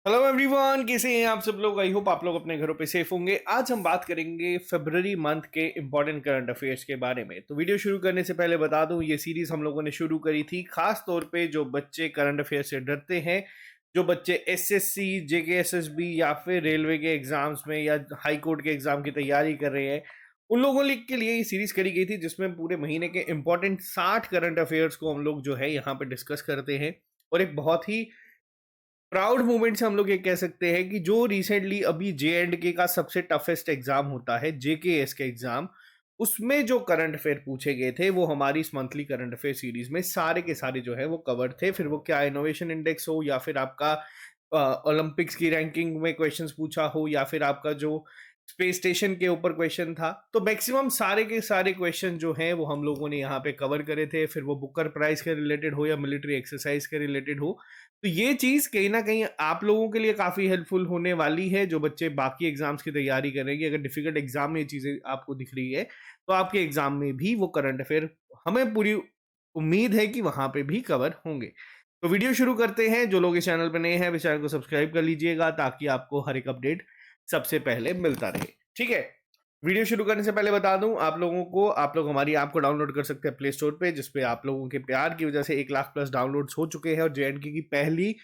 Hello everyone, कैसे हैं आप सब लोग। आई होप आप लोग अपने घरों पे सेफ होंगे। आज हम बात करेंगे फरवरी मंथ के इंपॉर्टेंट करंट अफेयर्स के बारे में। तो वीडियो शुरू करने से पहले बता दूं, ये सीरीज हम लोगों ने शुरू करी थी खास तौर पे जो बच्चे करंट अफेयर से डरते हैं, जो बच्चे एसएससी, जेके एसएसबी या फिर रेलवे के एग्जाम्स में या हाई कोर्ट के एग्जाम की तैयारी कर रहे हैं, उन लोगों के लिए ये सीरीज करी गई थी जिसमें पूरे महीने के इंपॉर्टेंट 60 करंट अफेयर्स को हम लोग जो है यहाँ पे डिस्कस करते हैं। और एक बहुत ही प्राउड मोमेंट से हम लोग ये कह सकते हैं कि जो रिसेंटली अभी जे एंड के का सबसे टफेस्ट एग्जाम होता है, जेकेएस के एग्जाम, उसमें जो करंट अफेयर पूछे गए थे वो हमारी इस मंथली करंट अफेयर सीरीज में सारे के सारे जो है वो कवर थे। फिर वो क्या इनोवेशन इंडेक्स हो या फिर आपका ओलंपिक्स की रैंकिंग में क्वेश्चंस पूछा हो या फिर आपका जो स्पेस स्टेशन के ऊपर क्वेश्चन था, तो मैक्सिमम सारे के सारे क्वेश्चन जो हैं वो हम लोगों ने यहाँ पे कवर करे थे। फिर वो बुकर प्राइज के रिलेटेड हो या मिलिट्री एक्सरसाइज के रिलेटेड हो, तो ये चीज कहीं ना कहीं आप लोगों के लिए काफी हेल्पफुल होने वाली है। जो बच्चे बाकी एग्जाम्स की तैयारी करेंगे, अगर डिफिकल्ट एग्जाम में ये चीजें आपको दिख रही है तो आपके एग्जाम में भी वो करंट अफेयर हमें पूरी उम्मीद है कि वहां पे भी कवर होंगे। तो वीडियो शुरू करते हैं। जो लोग इस चैनल पर नए हैं इस चैनल को सब्सक्राइब कर लीजिएगा ताकि आपको हर एक अपडेट सबसे पहले मिलता रहे। ठीक है, वीडियो शुरू करने से पहले बता दूं आप लोगों को, आप लोग हमारी ऐप को डाउनलोड कर सकते हैं प्ले स्टोर पे, जिसपे आप लोगों के प्यार की वजह से 1 लाख प्लस डाउनलोड्स हो चुके हैं और जेएंडके की पहली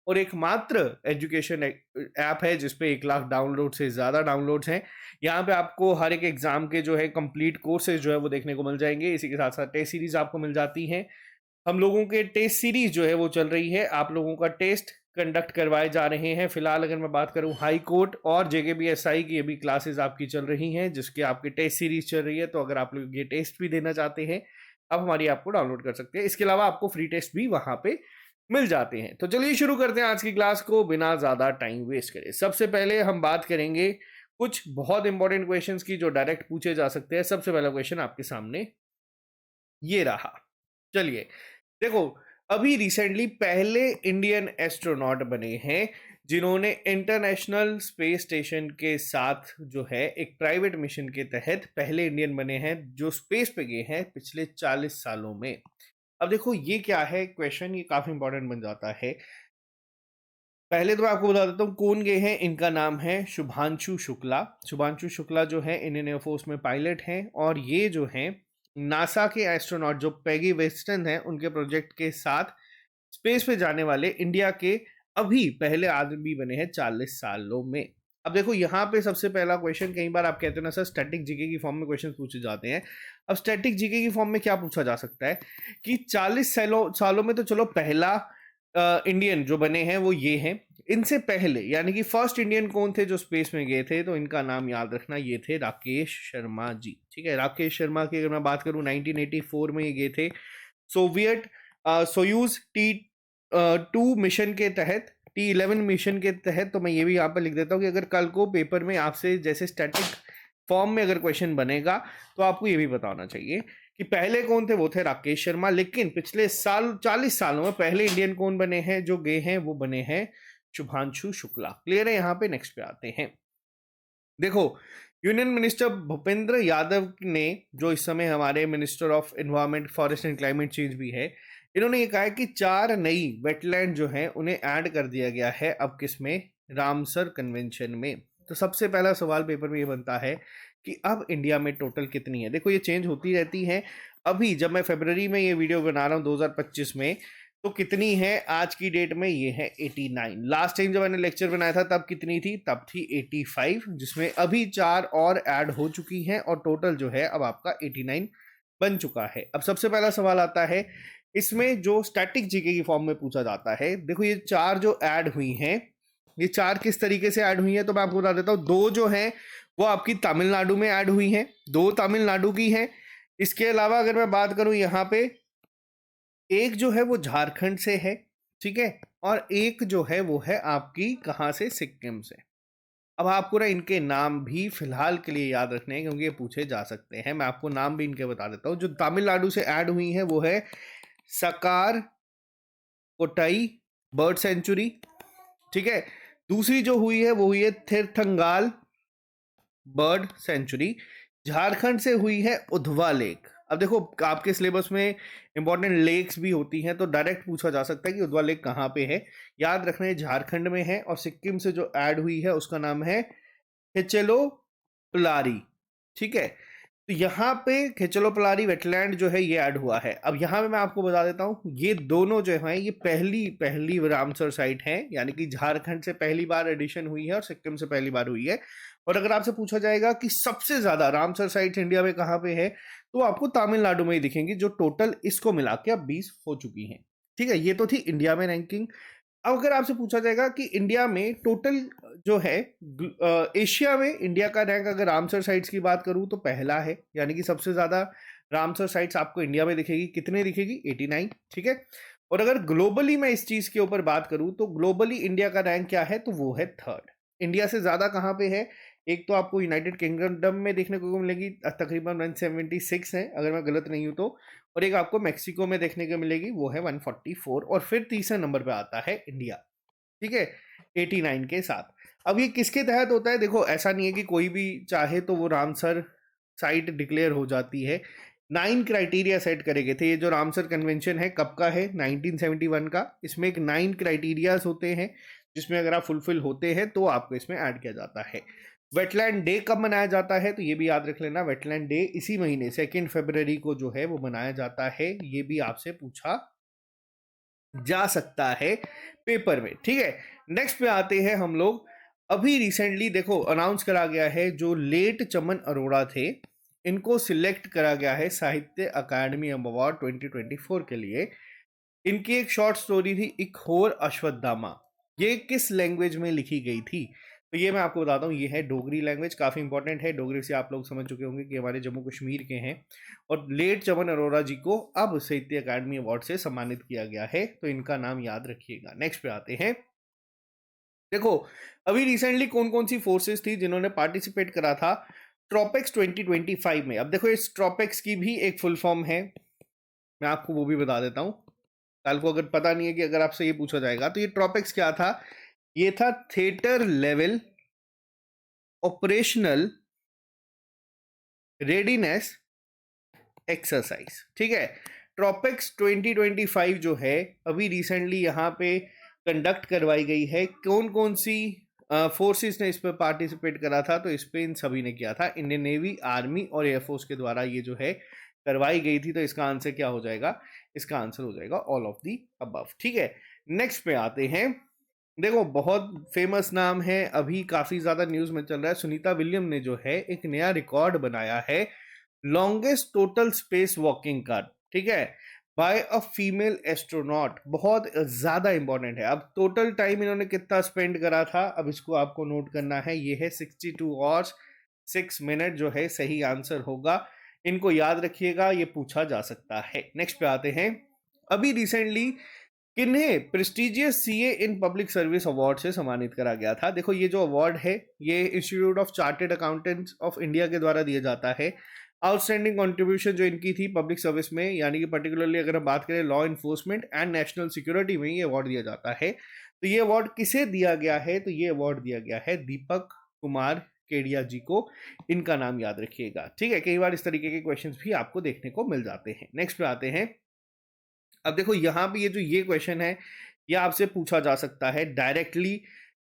और एकमात्र एजुकेशन ऐप है जिसपे 1 लाख डाउनलोड से ज्यादा डाउनलोड्स हैं। यहाँ पे आपको हर एक एग्जाम के जो है कंप्लीट कोर्सेज जो है वो देखने को मिल जाएंगे। इसी के साथ साथ टेस्ट सीरीज आपको मिल जाती है। हम लोगों के टेस्ट सीरीज जो है वो चल रही है, आप लोगों का टेस्ट कंडक्ट करवाए जा रहे हैं। फिलहाल अगर मैं बात करूं हाई कोर्ट और जेकेबीएसआई की अभी क्लासेस आपकी चल रही हैं जिसके आपकी टेस्ट सीरीज चल रही है। तो अगर आप लोग ये टेस्ट भी देना चाहते हैं, आप हमारी ऐप को डाउनलोड कर सकते हैं। इसके अलावा आपको फ्री टेस्ट भी वहां पे मिल जाते हैं। तो चलिए शुरू करते हैं आज की क्लास को बिना ज्यादा टाइम वेस्ट करे। सबसे पहले हम बात करेंगे कुछ बहुत इंपॉर्टेंट क्वेश्चंस की जो डायरेक्ट पूछे जा सकते हैं। सबसे पहला क्वेश्चन आपके सामने ये रहा। चलिए देखो, अभी रिसेंटली पहले इंडियन एस्ट्रोनॉट बने हैं जिन्होंने इंटरनेशनल स्पेस स्टेशन के साथ जो है एक प्राइवेट मिशन के तहत पहले इंडियन बने हैं जो स्पेस पे गए हैं पिछले 40 सालों में। अब देखो ये क्या है क्वेश्चन, ये काफी इंपॉर्टेंट बन जाता है। पहले तो मैं आपको बता देता हूँ कौन गए हैं। इनका नाम है शुभांशु शुक्ला। शुभांशु शुक्ला जो है इंडियन एयरफोर्स में पायलट हैं और ये जो है नासा के एस्ट्रोनॉट जो पैगी वेस्टन है उनके प्रोजेक्ट के साथ स्पेस पे जाने वाले इंडिया के अभी पहले आदमी बने हैं 40 सालों में। अब देखो यहाँ पे सबसे पहला क्वेश्चन, कई बार आप कहते हो ना सर स्टैटिक जीके की फॉर्म में क्वेश्चन पूछे जाते हैं। अब स्टैटिक जीके की फॉर्म में क्या पूछा जा सकता है कि 40 सालों में तो चलो पहला इंडियन जो बने हैं वो ये हैं। इनसे पहले यानी कि फर्स्ट इंडियन कौन थे जो स्पेस में गए थे, तो इनका नाम याद रखना, ये थे राकेश शर्मा जी। ठीक है, राकेश शर्मा की अगर मैं बात करूं 1984 में ये गए थे सोवियत सोयूज T2 मिशन के तहत, T11 मिशन के तहत। तो मैं ये भी यहाँ पर लिख देता हूँ कि अगर कल को पेपर में आपसे जैसे स्टैटिक फॉर्म में अगर क्वेश्चन बनेगा तो आपको ये भी बताना चाहिए कि पहले कौन थे, वो थे राकेश शर्मा। लेकिन पिछले साल 40 सालों में पहले इंडियन कौन बने हैं जो गए हैं, वो बने हैं शुभांशु शुक्ला। क्लियर है। यहाँ पे नेक्स्ट पे आते हैं। देखो, यूनियन मिनिस्टर भूपेंद्र यादव ने, जो इस समय हमारे minister of environment, forest and climate change भी है, इन्होंने ये कहा है कि 4 नई वेटलैंड जो है उन्हें ऐड कर दिया गया है अब किसमें, रामसर कन्वेंशन में। तो सबसे पहला सवाल पेपर में ये बनता है कि अब इंडिया में टोटल कितनी है। देखो ये चेंज होती रहती है। अभी जब मैं फरवरी में ये वीडियो बना रहा हूँ 2025 में, तो कितनी है आज की डेट में, ये है 89। लास्ट टाइम जब मैंने लेक्चर बनाया था तब कितनी थी, तब थी 85, जिसमें अभी 4 और ऐड हो चुकी हैं और टोटल जो है अब आपका 89 बन चुका है। अब सबसे पहला सवाल आता है इसमें जो स्टैटिक जीके की फॉर्म में पूछा जाता है। देखो ये 4 जो ऐड हुई हैं, ये 4 किस तरीके से ऐड हुई हैं, तो मैं आपको बता देता हूँ। 2 जो है वो आपकी तमिलनाडु में ऐड हुई हैं, 2 तमिलनाडु की हैं। इसके अलावा अगर मैं बात करूं यहाँ पे, एक जो है वो झारखंड से है, ठीक है, और एक जो है वो है आपकी कहाँ से, सिक्किम से। अब आपको ना इनके नाम भी फिलहाल के लिए याद रखने हैं क्योंकि ये पूछे जा सकते हैं। मैं आपको नाम भी इनके बता देता हूँ। जो तमिलनाडु से ऐड हुई है वो है सकार कोटाई बर्ड सेंचुरी, ठीक है। दूसरी जो हुई है वो हुई है थिरथंगाल बर्ड सेंचुरी। झारखंड से हुई है उधवा लेक, अब देखो आपके सिलेबस में इंपॉर्टेंट लेक्स भी होती हैं, तो डायरेक्ट पूछा जा सकता है कि उद्वा लेक कहाँ पे है। याद रखना है झारखंड में है और सिक्किम से जो ऐड हुई है उसका नाम है खेचेलोपलारी। ठीक है, तो यहाँ पे खेचलोपलारी वेटलैंड जो है ये ऐड हुआ है। अब यहाँ पे मैं आपको बता देता हूँ, ये दोनों जो है ये पहली पहली रामसर साइट है, यानी कि झारखंड से पहली बार एडिशन हुई है और सिक्किम से पहली बार हुई है। और अगर आपसे पूछा जाएगा कि सबसे ज्यादा रामसर साइट इंडिया में कहाँ पे है, तो आपको तमिलनाडु में ही दिखेंगी, जो टोटल इसको मिला के अब 20 हो चुकी हैं। ठीक है, ये तो थी इंडिया में रैंकिंग। अब अगर आपसे पूछा जाएगा कि इंडिया में टोटल जो है एशिया में इंडिया का रैंक, अगर रामसर साइट्स की बात करूं तो पहला है, यानी कि सबसे ज्यादा रामसर साइट्स आपको इंडिया में दिखेगी। कितने दिखेगी? 89। ठीक है, और अगर ग्लोबली मैं इस चीज के ऊपर बात करूं तो ग्लोबली इंडिया का रैंक क्या है, तो वो है थर्ड। इंडिया से ज्यादा कहाँ पे है? एक तो आपको यूनाइटेड किंगडम में देखने को मिलेगी, तकरीबन 176 है अगर मैं गलत नहीं हूं तो, और एक आपको मेक्सिको में देखने को मिलेगी, वो है 144, और फिर तीसरे नंबर पे आता है इंडिया। ठीक है, 89 के साथ। अब ये किसके तहत होता है? देखो ऐसा नहीं है कि कोई भी चाहे तो वो रामसर साइट डिक्लेयर हो जाती है। 9 क्राइटेरिया सेट करे गए थे। ये जो रामसर कन्वेंशन है कब का है? 1971 का। इसमें एक 9 क्राइटेरियाज होते हैं, जिसमें अगर आप फुलफिल होते हैं तो आपको इसमें ऐड किया जाता है। वेटलैंड डे कब मनाया जाता है? तो ये भी याद रख लेना, वेटलैंड डे इसी महीने 2 फरवरी को जो है वो मनाया जाता है। ये भी आपसे पूछा जा सकता है पेपर में। ठीक है, नेक्स्ट पे आते हैं हम लोग। अभी रिसेंटली देखो अनाउंस करा गया है, जो लेट चमन अरोड़ा थे इनको सिलेक्ट करा गया है साहित्य अकादमी अवार्ड 2024 के लिए। इनकी एक शॉर्ट स्टोरी थी एक और अश्वत्थामा। ये किस लैंग्वेज में लिखी गई थी? तो ये मैं आपको बताता हूँ, ये है डोगरी लैंग्वेज। काफ़ी इंपॉर्टेंट है, डोगरी से आप लोग समझ चुके होंगे कि हमारे जम्मू कश्मीर के हैं। और लेट चमन अरोड़ा जी को अब साहित्य अकादमी अवार्ड से सम्मानित किया गया है, तो इनका नाम याद रखिएगा। नेक्स्ट पे आते हैं। देखो अभी रिसेंटली कौन कौन सी फोर्सेस थी जिन्होंने पार्टिसिपेट करा था ट्रॉपिक्स 2025 में। अब देखो इस ट्रॉपिक्स की भी एक फुल फॉर्म है, मैं आपको वो भी बता देता हूँ। कल को अगर पता नहीं है कि अगर आपसे ये पूछा जाएगा तो ये ट्रॉपिक्स क्या था, ये था theatre level operational readiness exercise. ठीक है, ट्रॉपिक्स 2025 जो है अभी रिसेंटली यहाँ पे कंडक्ट करवाई गई है। कौन कौन सी फोर्सेस ने इस पर पार्टिसिपेट करा था? तो इस पे इन सभी ने किया था, इंडियन नेवी, आर्मी और एयरफोर्स के द्वारा ये जो है करवाई गई थी। तो इसका आंसर क्या हो जाएगा? इसका आंसर हो जाएगा ऑल ऑफ दी अबव। ठीक है, नेक्स्ट पे आते हैं। देखो बहुत फेमस नाम है, अभी काफी ज्यादा न्यूज में चल रहा है। सुनीता विलियम ने जो है एक नया रिकॉर्ड बनाया है, लॉन्गेस्ट टोटल स्पेस वॉकिंग का। ठीक है, बाय अ फीमेल एस्ट्रोनॉट। बहुत ज्यादा इंपॉर्टेंट है। अब टोटल टाइम इन्होंने कितना स्पेंड करा था, अब इसको आपको नोट करना है। ये है 62 आवर्स 6 मिनट जो है सही आंसर होगा। इनको याद रखिएगा, ये पूछा जा सकता है। नेक्स्ट पे आते हैं। अभी रिसेंटली किन्हें prestigious CA in public service award से सम्मानित करा गया था? देखो ये जो अवार्ड है ये institute of chartered accountants of India के द्वारा दिया जाता है। आउटस्टैंडिंग कंट्रीब्यूशन जो इनकी थी पब्लिक सर्विस में, यानी कि पर्टिकुलरली अगर हम बात करें law enforcement and national security में, ये अवार्ड दिया जाता है। तो ये अवार्ड किसे दिया गया है? तो ये अवार्ड दिया गया है दीपक कुमार केडिया जी को। इनका नाम याद रखिएगा। ठीक है, कई बार इस तरीके के क्वेश्चन भी आपको देखने को मिल जाते हैं। नेक्स्ट पे आते हैं। अब देखो यहाँ पे ये क्वेश्चन है, ये आपसे पूछा जा सकता है डायरेक्टली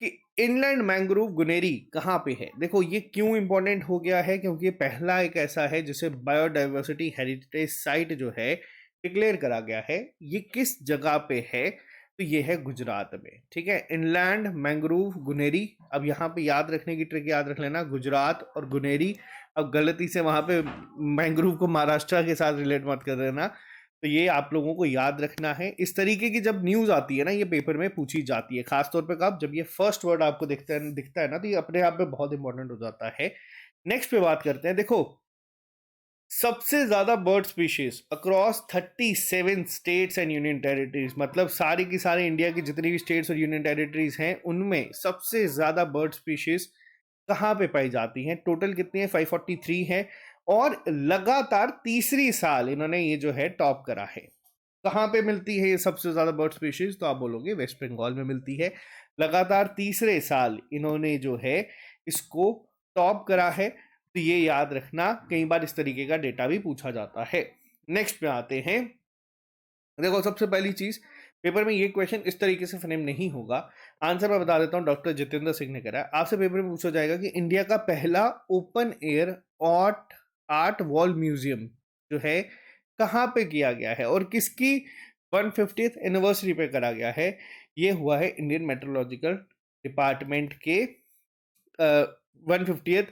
कि इनलैंड मैंग्रोव गुनेरी कहाँ पे है। देखो ये क्यों इंपॉर्टेंट हो गया है, क्योंकि ये पहला एक ऐसा है जिसे बायोडाइवर्सिटी हेरिटेज साइट जो है डिक्लेयर करा गया है। ये किस जगह पे है? तो ये है गुजरात में। ठीक है, इनलैंड मैंग्रोव गुनेरी। अब यहाँ पे याद रखने की ट्रिक याद रख लेना, गुजरात और गुनेरी। अब गलती से वहां पे मैंग्रोव को महाराष्ट्र के साथ रिलेट मत कर देना। तो ये आप लोगों को याद रखना है। इस तरीके की जब न्यूज आती है ना, ये पेपर में पूछी जाती है, खासतौर पे कब? जब ये फर्स्ट वर्ड आपको दिखता है ना, तो ये अपने आप में बहुत इंपॉर्टेंट हो जाता है। नेक्स्ट पे बात करते हैं। देखो सबसे ज्यादा bird species across 37 states and union territories, मतलब सारी की सारी इंडिया की जितनी भी स्टेट्स और यूनियन टेरिटरीज हैं उनमें सबसे ज्यादा बर्ड स्पीशीज कहाँ पे पाई जाती हैं? टोटल कितनी है? 543 है, और लगातार तीसरी साल इन्होंने ये जो है टॉप करा है। कहाँ पे मिलती है ये सबसे ज्यादा बर्ड स्पीशीज? तो आप बोलोगे वेस्ट बंगाल में मिलती है। लगातार तीसरे साल इन्होंने जो है इसको टॉप करा है। तो ये याद रखना, कई बार इस तरीके का डेटा भी पूछा जाता है। नेक्स्ट पे आते हैं। देखो सबसे पहली चीज, पेपर में ये क्वेश्चन इस तरीके से फ्रेम नहीं होगा। आंसर मैं बता देता हूँ, डॉक्टर जितेंद्र सिंह ने करा है। आपसे पेपर में पूछा जाएगा कि इंडिया का पहला open air art art wall museum जो है कहाँ पे किया गया है और किसकी 150th एनिवर्सरी पे करा गया है। ये हुआ है इंडियन मेट्रोलॉजिकल डिपार्टमेंट के 150th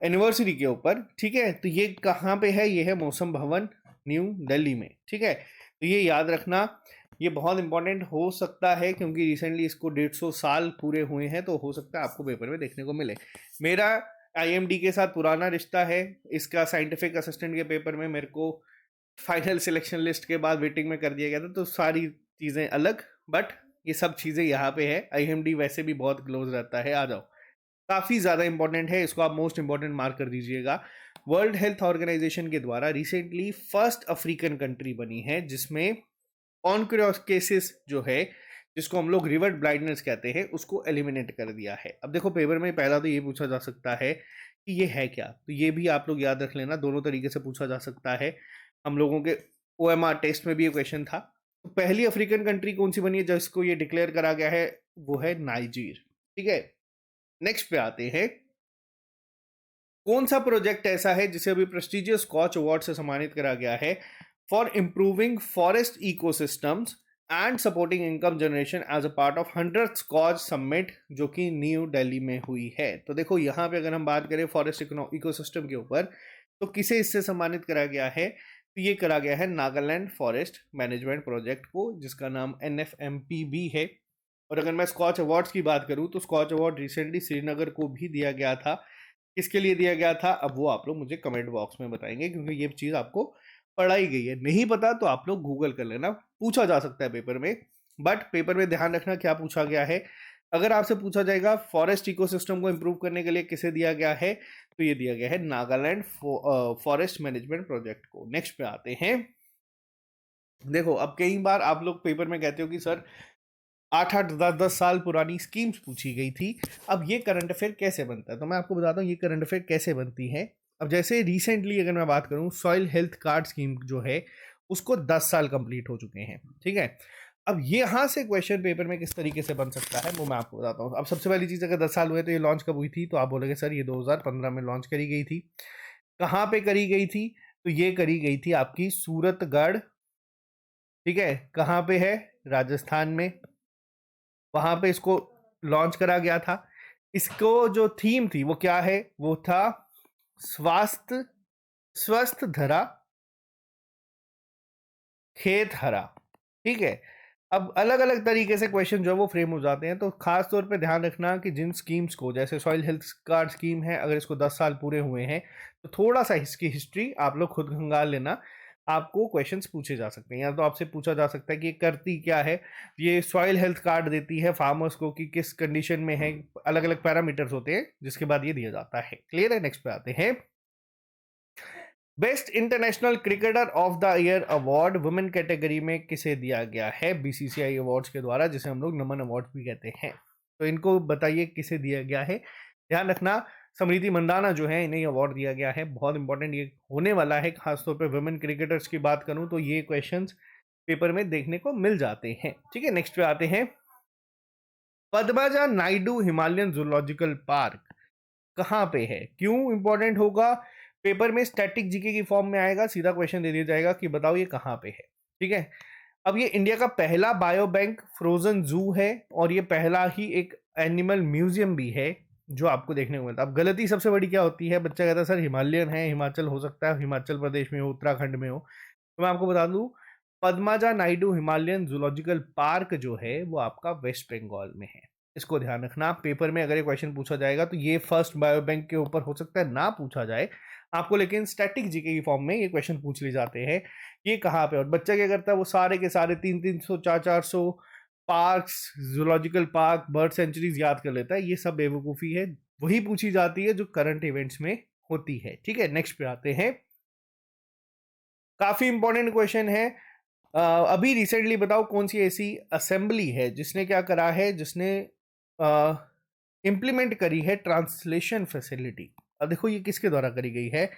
एनिवर्सरी के ऊपर। ठीक है, तो ये कहाँ पे है? ये है मौसम भवन, न्यू दिल्ली में। ठीक है, तो ये याद रखना, ये बहुत इंपॉर्टेंट हो सकता है क्योंकि रिसेंटली इसको 150 साल पूरे हुए हैं, तो हो सकता है आपको पेपर में देखने को मिले। मेरा आईएमडी के साथ पुराना रिश्ता है। इसका साइंटिफिक असिस्टेंट के पेपर में मेरे को फाइनल सिलेक्शन लिस्ट के बाद वेटिंग में कर दिया गया था, तो सारी चीज़ें अलग, बट ये सब चीज़ें यहाँ पे है। आईएमडी वैसे भी बहुत क्लोज रहता है, आ जाओ। काफ़ी ज़्यादा इंपॉर्टेंट है, इसको आप मोस्ट इंपॉर्टेंट मार्क कर दीजिएगा। वर्ल्ड हेल्थ ऑर्गेनाइजेशन के द्वारा रिसेंटली फर्स्ट अफ्रीकन कंट्री बनी है जिसमें ऑनक्रोकेसिस जो है, जिसको हम लोग रिवर ब्लाइंडनेस कहते हैं, उसको एलिमिनेट कर दिया है। अब देखो पेपर में पहला तो ये पूछा जा सकता है कि ये है क्या, तो ये भी आप लोग याद रख लेना, दोनों तरीके से पूछा जा सकता है। हम लोगों के ओएमआर टेस्ट में भी ये क्वेश्चन था। तो पहली अफ्रीकन कंट्री कौन सी बनी है जिसको ये डिक्लेयर करा गया है? वो है नाइजीर। ठीक है, नेक्स्ट पे आते हैं। कौन सा प्रोजेक्ट ऐसा है जिसे अभी प्रेस्टिजियस स्कॉच अवार्ड से सम्मानित करा गया है for improving forest ecosystems and supporting income generation as a part of 100th Skoch summit, जो कि न्यू दिल्ली में हुई है। तो देखो यहाँ पे अगर हम बात करें फॉरेस्ट इकोसिस्टम के ऊपर, तो किसे इससे सम्मानित करा गया है? तो ये करा गया है नागालैंड फॉरेस्ट मैनेजमेंट प्रोजेक्ट को, जिसका नाम NFMP भी है। और अगर मैं स्कॉच अवार्ड्स की बात करूँ तो स्कॉच अवार्ड रिसेंटली श्रीनगर को भी दिया गया था। किसके लिए दिया गया था, अब वो आप लोग मुझे कमेंट बॉक्स में बताएंगे, क्योंकि ये चीज़ आपको पढ़ाई गई है। नहीं पता तो आप लोग गूगल कर लेना, पूछा जा सकता है पेपर में। बट पेपर में ध्यान रखना क्या पूछा गया है। अगर आपसे पूछा जाएगा फॉरेस्ट इकोसिस्टम को इंप्रूव करने के लिए किसे दिया गया है, तो ये दिया गया है नागालैंड फॉरेस्ट मैनेजमेंट प्रोजेक्ट को। नेक्स्ट पे आते हैं। देखो अब कई बार आप लोग पेपर में कहते हो कि सर 8-8 10-10 साल पुरानी स्कीम्स पूछी गई थी, अब ये करंट अफेयर कैसे बनता है? तो मैं आपको बताता हूँ ये करंट अफेयर कैसे बनती है। अब जैसे रिसेंटली अगर मैं बात करूँ, सॉइल हेल्थ कार्ड स्कीम जो है उसको 10 साल कंप्लीट हो चुके हैं। ठीक है, अब ये यहाँ से क्वेश्चन पेपर में किस तरीके से बन सकता है वो मैं आपको बताता हूँ। अब सबसे पहली चीज़, अगर 10 साल हुए तो ये लॉन्च कब हुई थी? तो आप बोलोगे सर ये 2015 में लॉन्च करी गई थी। कहाँ पे करी गई थी? तो ये करी गई थी आपकी सूरतगढ़। ठीक है, कहाँ पे है? राजस्थान में। वहां पे इसको लॉन्च करा गया था। इसको जो थीम थी वो क्या है? वो था स्वास्थ्य स्वस्थ धरा खेत हरा। ठीक है, अब अलग अलग तरीके से क्वेश्चन जो है वो फ्रेम हो जाते हैं, तो खास तौर पे ध्यान रखना कि जिन स्कीम्स को, जैसे सॉइल हेल्थ कार्ड स्कीम है, अगर इसको 10 साल पूरे हुए हैं तो थोड़ा सा इसकी हिस्ट्री आप लोग खुद खंगाल लेना। आपको क्वेश्चंस पूछे जा सकते हैं, या तो आपसे पूछा जा सकता है कि ये करती क्या है। ये सॉइल हेल्थ कार्ड देती है फार्मर्स को कि किस कंडीशन में है, अलग अलग पैरामीटर्स होते हैं जिसके बाद ये दिया जाता है। क्लियर है? नेक्स्ट पे आते हैं। Best international cricketer of the year award women category में किसे दिया गया है बीसीसीआई अवार्ड्स के द्वारा, जिसे हम लोग नमन अवार्ड भी कहते हैं। तो इनको बताइए किसे दिया गया है। ध्यान रखना, समृति मंदाना जो है इन्हें अवार्ड दिया गया है। बहुत इंपॉर्टेंट ये होने वाला है, खासतौर पे वुमेन क्रिकेटर्स की बात करूं तो ये क्वेश्चंस पेपर में देखने को मिल जाते हैं। ठीक है, नेक्स्ट पे आते हैं। Padmaja Naidu Himalayan zoological park कहाँ पे है? क्यों इंपॉर्टेंट होगा? पेपर में स्टैटिक जीके की फॉर्म में आएगा, सीधा क्वेश्चन दे दिया जाएगा कि बताओ ये कहाँ पे है। ठीक है, अब ये इंडिया का पहला बायो बैंक फ्रोजन जू है और ये पहला ही एक एनिमल म्यूजियम भी है जो आपको देखने को मिलता है। अब गलती सबसे बड़ी क्या होती है, बच्चा कहता है सर हिमालयन है, हिमाचल हो सकता है, हिमाचल प्रदेश में हो, उत्तराखंड में हो। तो मैं आपको बता दूं, Padmaja Naidu Himalayan zoological park जो है वो आपका वेस्ट बंगाल में है। इसको ध्यान रखना, पेपर में अगर ये क्वेश्चन पूछा जाएगा तो ये फर्स्ट बायो बैंक के ऊपर हो सकता है ना पूछा जाए आपको, लेकिन स्टैटिक जीके की फॉर्म में ये क्वेश्चन पूछ लिए जाते हैं ये कहाँ पे। और बच्चा क्या करता है, वो सारे के सारे 300 400 parks, zoological park, bird sanctuaries याद कर लेता है। ये सब बेवकूफ़ी है, वही पूछी जाती है जो करंट इवेंट्स में होती है। ठीक है, नेक्स्ट पे आते हैं। काफ़ी इंपॉर्टेंट क्वेश्चन है। अभी रिसेंटली बताओ कौन सी ऐसी असेंबली है जिसने क्या करा है, जिसने इम्प्लीमेंट करी है ट्रांसलेशन फैसिलिटी। अब देखो ये किसके द्वारा करी गई है,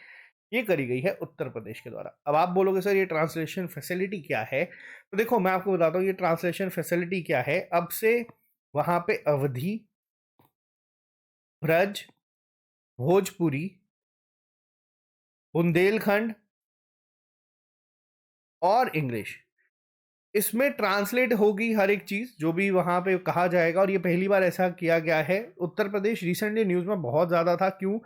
ये करी गई है उत्तर प्रदेश के द्वारा। अब आप बोलोगे सर ये ट्रांसलेशन फैसिलिटी क्या है, तो देखो मैं आपको बताता हूँ ये ट्रांसलेशन फैसिलिटी क्या है। अब से वहां पे अवधी, ब्रज, भोजपुरी, बुंदेलखंड और इंग्लिश, इसमें ट्रांसलेट होगी हर एक चीज जो भी वहां पे कहा जाएगा। और ये पहली बार ऐसा किया गया है। उत्तर प्रदेश रिसेंटली न्यूज में बहुत ज्यादा था, क्यों?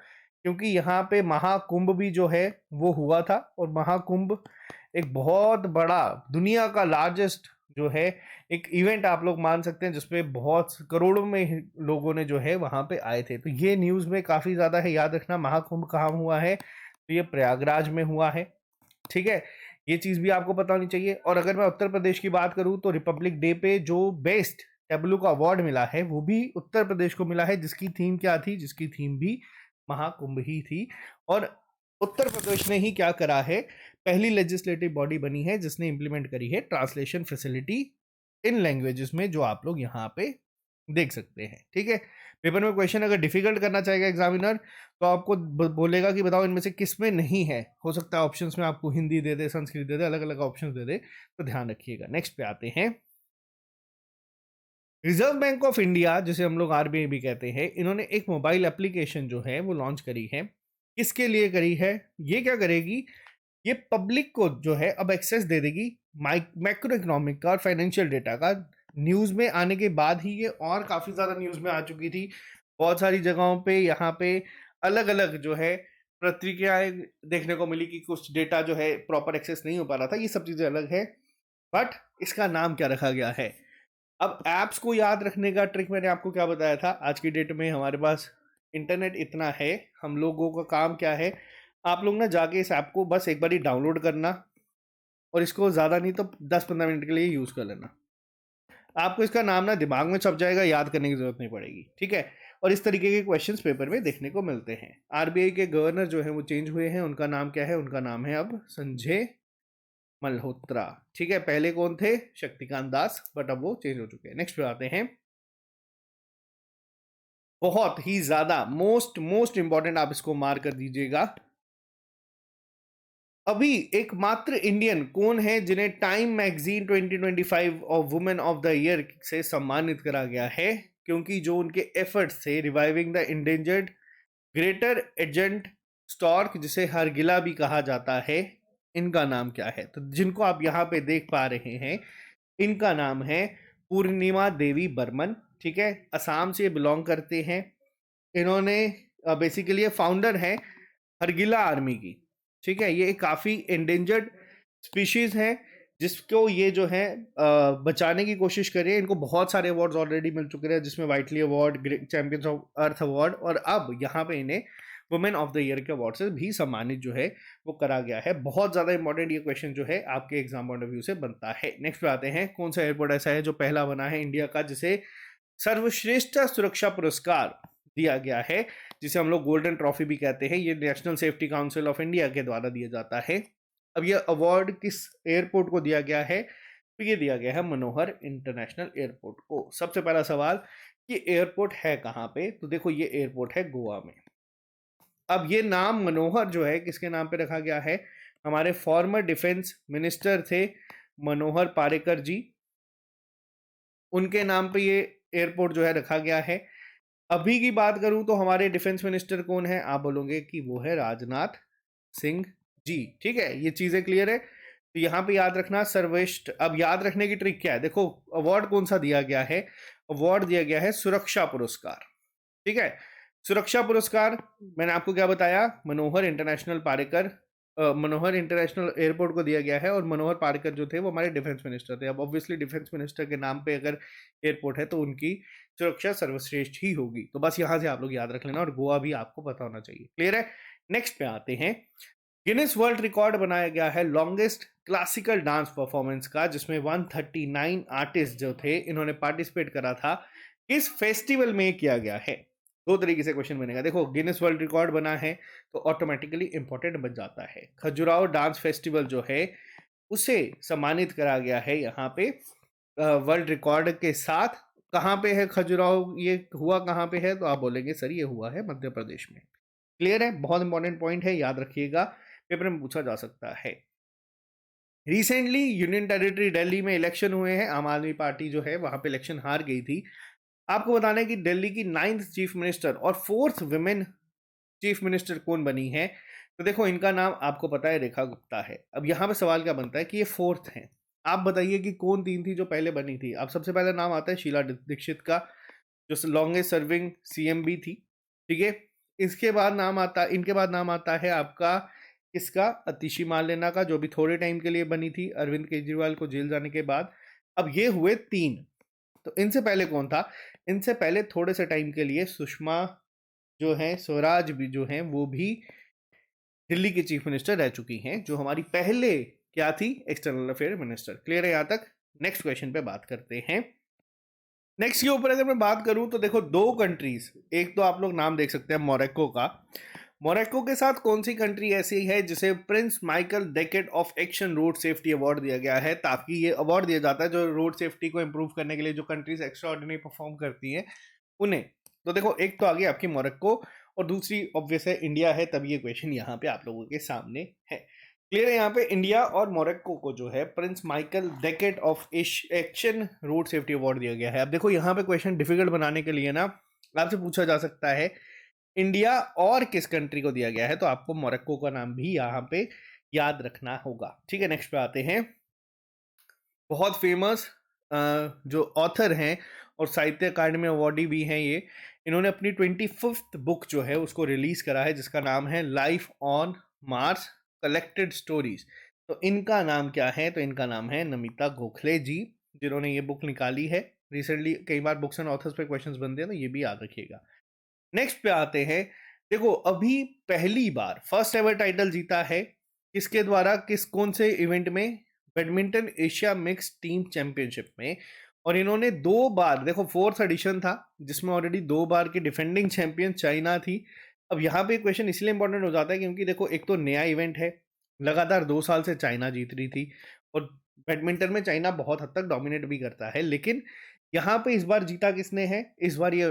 क्योंकि यहाँ पे महाकुंभ भी जो है वो हुआ था, और महाकुंभ एक बहुत बड़ा दुनिया का लार्जेस्ट जो है एक इवेंट आप लोग मान सकते हैं, जिसमें बहुत करोड़ों में लोगों ने जो है वहां पे आए थे। तो ये न्यूज में काफी ज्यादा है। याद रखना महाकुंभ कहाँ हुआ है, तो ये प्रयागराज में हुआ है। ठीक है, ये चीज भी आपको पता होनी चाहिए। और अगर मैं उत्तर प्रदेश की बात करूं तो रिपब्लिक डे पे जो बेस्ट टेबलू का अवार्ड मिला है वो भी उत्तर प्रदेश को मिला है, जिसकी थीम क्या थी, जिसकी थीम भी महाकुंभ ही थी। और उत्तर प्रदेश ने ही क्या करा है, पहली लेजिस्लेटिव बॉडी बनी है जिसने इंप्लीमेंट करी है ट्रांसलेशन फैसिलिटी इन लैंग्वेजेस में, जो आप लोग यहाँ पे देख सकते हैं। ठीक है, पेपर में क्वेश्चन अगर डिफिकल्ट करना चाहेगा एग्जामिनर तो आपको बोलेगा कि बताओ इनमें से किस में नहीं है। हो सकता है ऑप्शंस में आपको हिंदी दे दे, संस्कृत दे दे, अलग अलग ऑप्शंस दे दे, तो ध्यान रखिएगा। नेक्स्ट पे आते हैं। रिजर्व बैंक ऑफ इंडिया, जिसे हम लोग आरबीआई भी कहते हैं, इन्होंने एक मोबाइल एप्लीकेशन जो है वो लॉन्च करी है। किसके लिए करी है? ये क्या करेगी, ये पब्लिक को जो है अब एक्सेस दे देगी मैक्रो इकोनॉमिक का और फाइनेंशियल डेटा का। न्यूज में आने के बाद ही ये और काफी ज्यादा न्यूज में आ चुकी थी। बहुत सारी जगहों पे यहाँ पे अलग अलग जो है प्रतिक्रियाएं देखने को मिली कि कुछ डेटा जो है प्रॉपर एक्सेस नहीं हो पा रहा था। ये सब चीजें अलग है, बट इसका नाम क्या रखा गया है? अब एप्स को याद रखने का ट्रिक मैंने आपको क्या बताया था। आज की डेट में हमारे पास इंटरनेट इतना है, हम लोगों का काम क्या है, आप लोग ना जाके इस ऐप को बस एक बार ही डाउनलोड करना, और इसको ज़्यादा नहीं तो 10-15 मिनट के लिए यूज़ कर लेना। आपको इसका नाम ना दिमाग में छप जाएगा, याद करने की जरूरत नहीं पड़ेगी। ठीक है, और इस तरीके के क्वेश्चंस पेपर में देखने को मिलते हैं। आरबीआई के गवर्नर जो है वो चेंज हुए हैं, उनका नाम क्या है? उनका नाम है अब संजय मल्होत्रा। ठीक है, पहले कौन थे? शक्तिकांत दास, बट अब वो चेंज हो चुके हैं। नेक्स्ट पे आते हैं। बहुत ही ज्यादा मोस्ट मोस्ट इंपॉर्टेंट, आप इसको मार कर दीजिएगा। अभी एकमात्र इंडियन कौन है जिन्हें टाइम मैगजीन 2025 और वुमेन ऑफ द ईयर से सम्मानित करा गया है? क्योंकि जो उनके एफर्ट्स थे reviving the endangered greater agent stork, जिसे हरगिला भी कहा जाता है, इनका नाम क्या है? तो जिनको आप यहाँ पे देख पा रहे हैं, इनका नाम है पूर्णिमा देवी बर्मन। ठीक है, असम से बिलोंग करते हैं। इन्होंने बेसिकली फाउंडर है हरगिला आर्मी की। ठीक है, ये काफ़ी एंडेंजर्ड स्पीशीज है जिसको ये जो है बचाने की कोशिश कर रहे हैं। इनको बहुत सारे अवार्ड्स ऑलरेडी मिल चुके हैं, जिसमें vitally award, champions of earth award, और अब यहाँ पे इन्हें वुमेन ऑफ द ईयर के अवार्ड से भी सम्मानित जो है वो करा गया है। बहुत ज़्यादा इंपॉर्टेंट ये क्वेश्चन जो है आपके एग्जाम पॉइंट ऑफ व्यू से बनता है। नेक्स्ट पे आते हैं। कौन सा एयरपोर्ट ऐसा है जो पहला बना है इंडिया का जिसे सर्वश्रेष्ठ सुरक्षा पुरस्कार दिया गया है, जिसे हम लोग गोल्डन ट्रॉफी भी कहते हैं? ये national safety council of India के द्वारा दिया जाता है। अब ये अवार्ड किस एयरपोर्ट को दिया गया है? तो ये दिया गया है मनोहर इंटरनेशनल एयरपोर्ट को। सबसे पहला सवाल, ये एयरपोर्ट है कहाँ पे? तो देखो ये एयरपोर्ट है गोवा में। अब ये नाम मनोहर जो है किसके नाम पे रखा गया है? हमारे फॉर्मर डिफेंस मिनिस्टर थे मनोहर पारिकर जी, उनके नाम पे ये एयरपोर्ट जो है रखा गया है। अभी की बात करूं तो हमारे डिफेंस मिनिस्टर कौन है? आप बोलोगे कि वो है राजनाथ सिंह जी। ठीक है, ये चीजें क्लियर है। तो यहाँ पे याद रखना सर्वश्रेष्ठ। अब याद रखने की ट्रिक क्या है? देखो अवार्ड कौन सा दिया गया है? अवार्ड दिया गया है सुरक्षा पुरस्कार। ठीक है, सुरक्षा पुरस्कार मैंने आपको क्या बताया? मनोहर इंटरनेशनल पारिकर, मनोहर इंटरनेशनल एयरपोर्ट को दिया गया है। और मनोहर पारिकर जो थे वो हमारे डिफेंस मिनिस्टर थे। अब ऑब्वियसली डिफेंस मिनिस्टर के नाम पे अगर एयरपोर्ट है तो उनकी सुरक्षा सर्वश्रेष्ठ ही होगी। तो बस यहाँ से आप लोग याद रख लेना, और गोवा भी आपको पता होना चाहिए। क्लियर है? नेक्स्ट पे आते हैं। गिनीज वर्ल्ड रिकॉर्ड बनाया गया है लॉन्गेस्ट क्लासिकल डांस परफॉर्मेंस का, जिसमें 139 आर्टिस्ट जो थे इन्होंने पार्टिसिपेट करा था। किस फेस्टिवल में किया गया है? दो तरीके से क्वेश्चन बनेगा। देखो गिनीज वर्ल्ड रिकॉर्ड बना है तो ऑटोमेटिकली इंपॉर्टेंट बन जाता है। खजुराहो डांस फेस्टिवल जो है उसे सम्मानित करा गया है यहाँ पे वर्ल्ड रिकॉर्ड के साथ। कहाँ पे है खजुराहो? ये हुआ कहाँ पे है? तो आप बोलेंगे सर ये हुआ है मध्य प्रदेश में। क्लियर है? बहुत इंपॉर्टेंट पॉइंट है, याद रखिएगा, पेपर में पूछा जा सकता है। रिसेंटली यूनियन टेरिटरी दिल्ली में इलेक्शन हुए हैं, आम आदमी पार्टी जो है वहां पे इलेक्शन हार गई थी। आपको बताना है कि दिल्ली की 9th चीफ मिनिस्टर और 4th विमेन चीफ मिनिस्टर कौन बनी है। तो देखो, इनका नाम आपको पता है, रेखा गुप्ता है। अब यहाँ पे सवाल क्या बनता है कि ये 4th हैं, आप बताइए कि कौन 3 थी जो पहले बनी थी। अब सबसे पहले नाम आता है शीला दीक्षित का, जो लॉन्गेस्ट सर्विंग सीएम भी थी, ठीक है। इसके बाद नाम आता इनके बाद नाम आता है आपका इसका अतिशी मार्लेना का, जो भी थोड़े टाइम के लिए बनी थी अरविंद केजरीवाल को जेल जाने के बाद। अब ये हुए 3। तो इनसे पहले कौन था? इनसे पहले थोड़े से टाइम के लिए सुषमा जो है स्वराज भी जो है वो भी दिल्ली की चीफ मिनिस्टर रह चुकी हैं, जो हमारी पहले क्या थी, एक्सटर्नल अफेयर मिनिस्टर। क्लियर है यहां तक? नेक्स्ट क्वेश्चन पे बात करते हैं। नेक्स्ट के ऊपर अगर मैं बात करूं तो देखो, 2 कंट्रीज, एक तो आप लोग नाम देख सकते हैं मोरक्को का। मोरक्को के साथ कौन सी कंट्री ऐसी है जिसे Prince Michael decade of action road safety award दिया गया है, ताकि ये अवार्ड दिया जाता है जो रोड सेफ्टी को इंप्रूव करने के लिए जो कंट्रीज एक्स्ट्रा ऑर्डिनरी परफॉर्म करती हैं उन्हें। तो देखो, एक तो आ गई आपकी मोरक्को और दूसरी ऑब्वियस है इंडिया है, तभी ये क्वेश्चन यहाँ पे आप लोगों के सामने है। क्लियर है? यहाँ पे इंडिया और मोरक्को को जो है Prince Michael decade of action road safety award दिया गया है। अब देखो, यहाँ पे क्वेश्चन डिफिकल्ट बनाने के लिए ना आपसे पूछा जा सकता है इंडिया और किस कंट्री को दिया गया है, तो आपको मोरक्को का नाम भी यहाँ पे याद रखना होगा। ठीक है, नेक्स्ट पे आते हैं। बहुत फेमस जो ऑथर हैं और साहित्य अकादमी अवार्डी भी हैं ये, इन्होंने अपनी 25th बुक जो है उसको रिलीज करा है, जिसका नाम है life on Mars collected stories. तो इनका नाम क्या है? तो इनका नाम है नमिता गोखले जी, जिन्होंने ये बुक निकाली है रिसेंटली। कई बार बुक्स एंड ऑथर्स पे क्वेश्चंस बनते हैं, तो ये भी याद रखिएगा। नेक्स्ट पे आते हैं। देखो, अभी पहली बार फर्स्ट एवर टाइटल जीता है किसके द्वारा, कौन से इवेंट में? Badminton Asia mix team championship में। और इन्होंने 2 बार, देखो 4th एडिशन था जिसमें ऑलरेडी 2 बार की डिफेंडिंग चैंपियन चाइना थी। अब यहाँ पे क्वेश्चन इसलिए इंपॉर्टेंट हो जाता है क्योंकि देखो, एक तो नया इवेंट है, लगातार 2 साल से चाइना जीत रही थी, और बैडमिंटन में चाइना बहुत हद तक डोमिनेट भी करता है। लेकिन यहाँ पे इस बार जीता किसने है? इस बार ये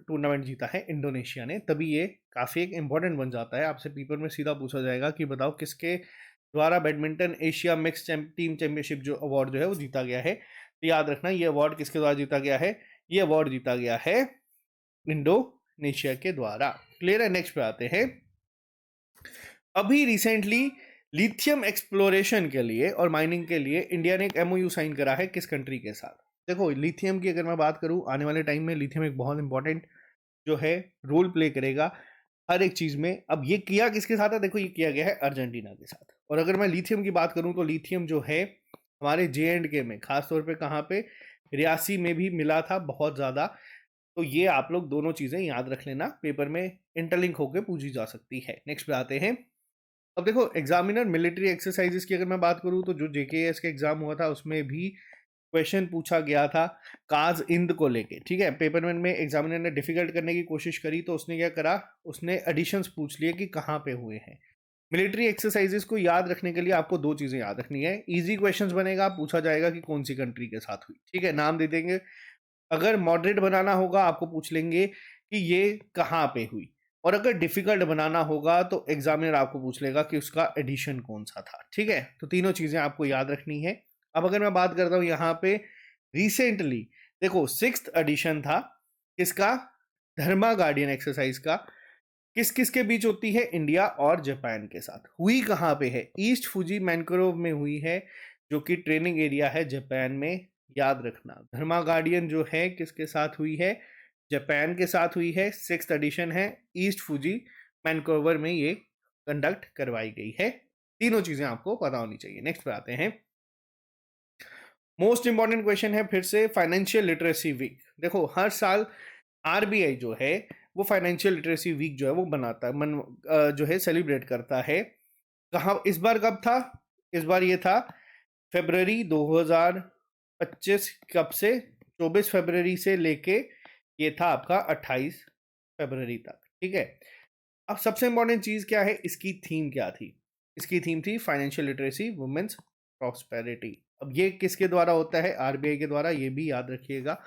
टूर्नामेंट जीता है इंडोनेशिया ने, तभी ये काफ़ी एक इंपॉर्टेंट बन जाता है। आपसे पेपर में सीधा पूछा जाएगा कि बताओ किसके द्वारा badminton Asia mix team championship जो अवार्ड जो है वो जीता गया है। तो याद रखना, ये अवार्ड किसके द्वारा जीता गया है? ये अवार्ड जीता गया है इंडोनेशिया के द्वारा। क्लियर है? नेक्स्ट पे आते हैं। अभी रिसेंटली लिथियम एक्सप्लोरेशन के लिए और माइनिंग के लिए इंडिया ने एक एमओयू साइन करा है किस कंट्री के साथ? देखो, लिथियम की अगर मैं बात करूं, आने वाले टाइम में लिथियम एक बहुत इंपॉर्टेंट जो है रोल प्ले करेगा हर एक चीज में। अब ये किया किसके साथ है? देखो, ये किया गया है अर्जेंटीना के साथ। और अगर मैं लिथियम की बात करूं तो लिथियम जो है हमारे JNK में, खासतौर पे कहाँ पे, रियासी में भी मिला था बहुत ज़्यादा। तो ये आप लोग दोनों चीज़ें याद रख लेना, पेपर में इंटरलिंक होकर पूछी जा सकती है। नेक्स्ट पे आते हैं। अब देखो, एग्जामिनर मिलिट्री एक्सरसाइजेस की अगर मैं बात करूं तो जो JKS का एग्जाम हुआ था उसमें भी क्वेश्चन पूछा गया था काज इंद को लेके। ठीक है, पेपर में एग्जामिनर ने डिफिकल्ट करने की कोशिश करी, तो उसने क्या करा, उसने एडिशंस पूछ लिए कि कहाँ पे हुए हैं। मिलिट्री एक्सरसाइजेस को याद रखने के लिए आपको 2 चीजें याद रखनी है। इजी क्वेश्चंस बनेगा, पूछा जाएगा कि कौन सी कंट्री के साथ हुई, ठीक है, नाम दे देंगे। अगर मॉडरेट बनाना होगा आपको पूछ लेंगे कि ये कहाँ पे हुई। और अगर डिफिकल्ट बनाना होगा तो एग्जामिनर आपको पूछ लेगा कि उसका एडिशन कौन सा था। ठीक है, तो तीनों चीजें आपको याद रखनी है। अब अगर मैं बात करता हूं यहाँ पे रिसेंटली, देखो 6th एडिशन था किसका? धर्मा गार्डियन एक्सरसाइज का। किस किस के बीच होती है? इंडिया और जापान के साथ। हुई कहाँ पे है? ईस्ट फुजी मैनग्रोव में हुई है, जो कि ट्रेनिंग एरिया है जापान में। याद रखना, धर्मा गार्डियन जो है किसके साथ हुई है? जापान के साथ हुई है। 6th एडिशन है, ईस्ट फुजी मैनग्रोवर में ये कंडक्ट करवाई गई है। तीनों चीजें आपको पता होनी चाहिए। नेक्स्ट पे आते हैं। मोस्ट इंपॉर्टेंट क्वेश्चन है फिर से, फाइनेंशियल लिटरेसी वीक। देखो, हर साल RBI जो है वो फाइनेंशियल लिटरेसी वीक जो है वो बनाता है, जो है सेलिब्रेट करता है। कहाँ इस बार कब था? इस बार ये था फरवरी 2025। कब से? 24 फरवरी से लेके ये था आपका 28 फरवरी तक। ठीक है, अब सबसे इंपॉर्टेंट चीज क्या है, इसकी थीम क्या थी? इसकी थीम थी फाइनेंशियल लिटरेसी वुमेन्स प्रॉस्पेरिटी। अब ये किसके द्वारा होता है? RBI के द्वारा, ये भी याद रखिएगा।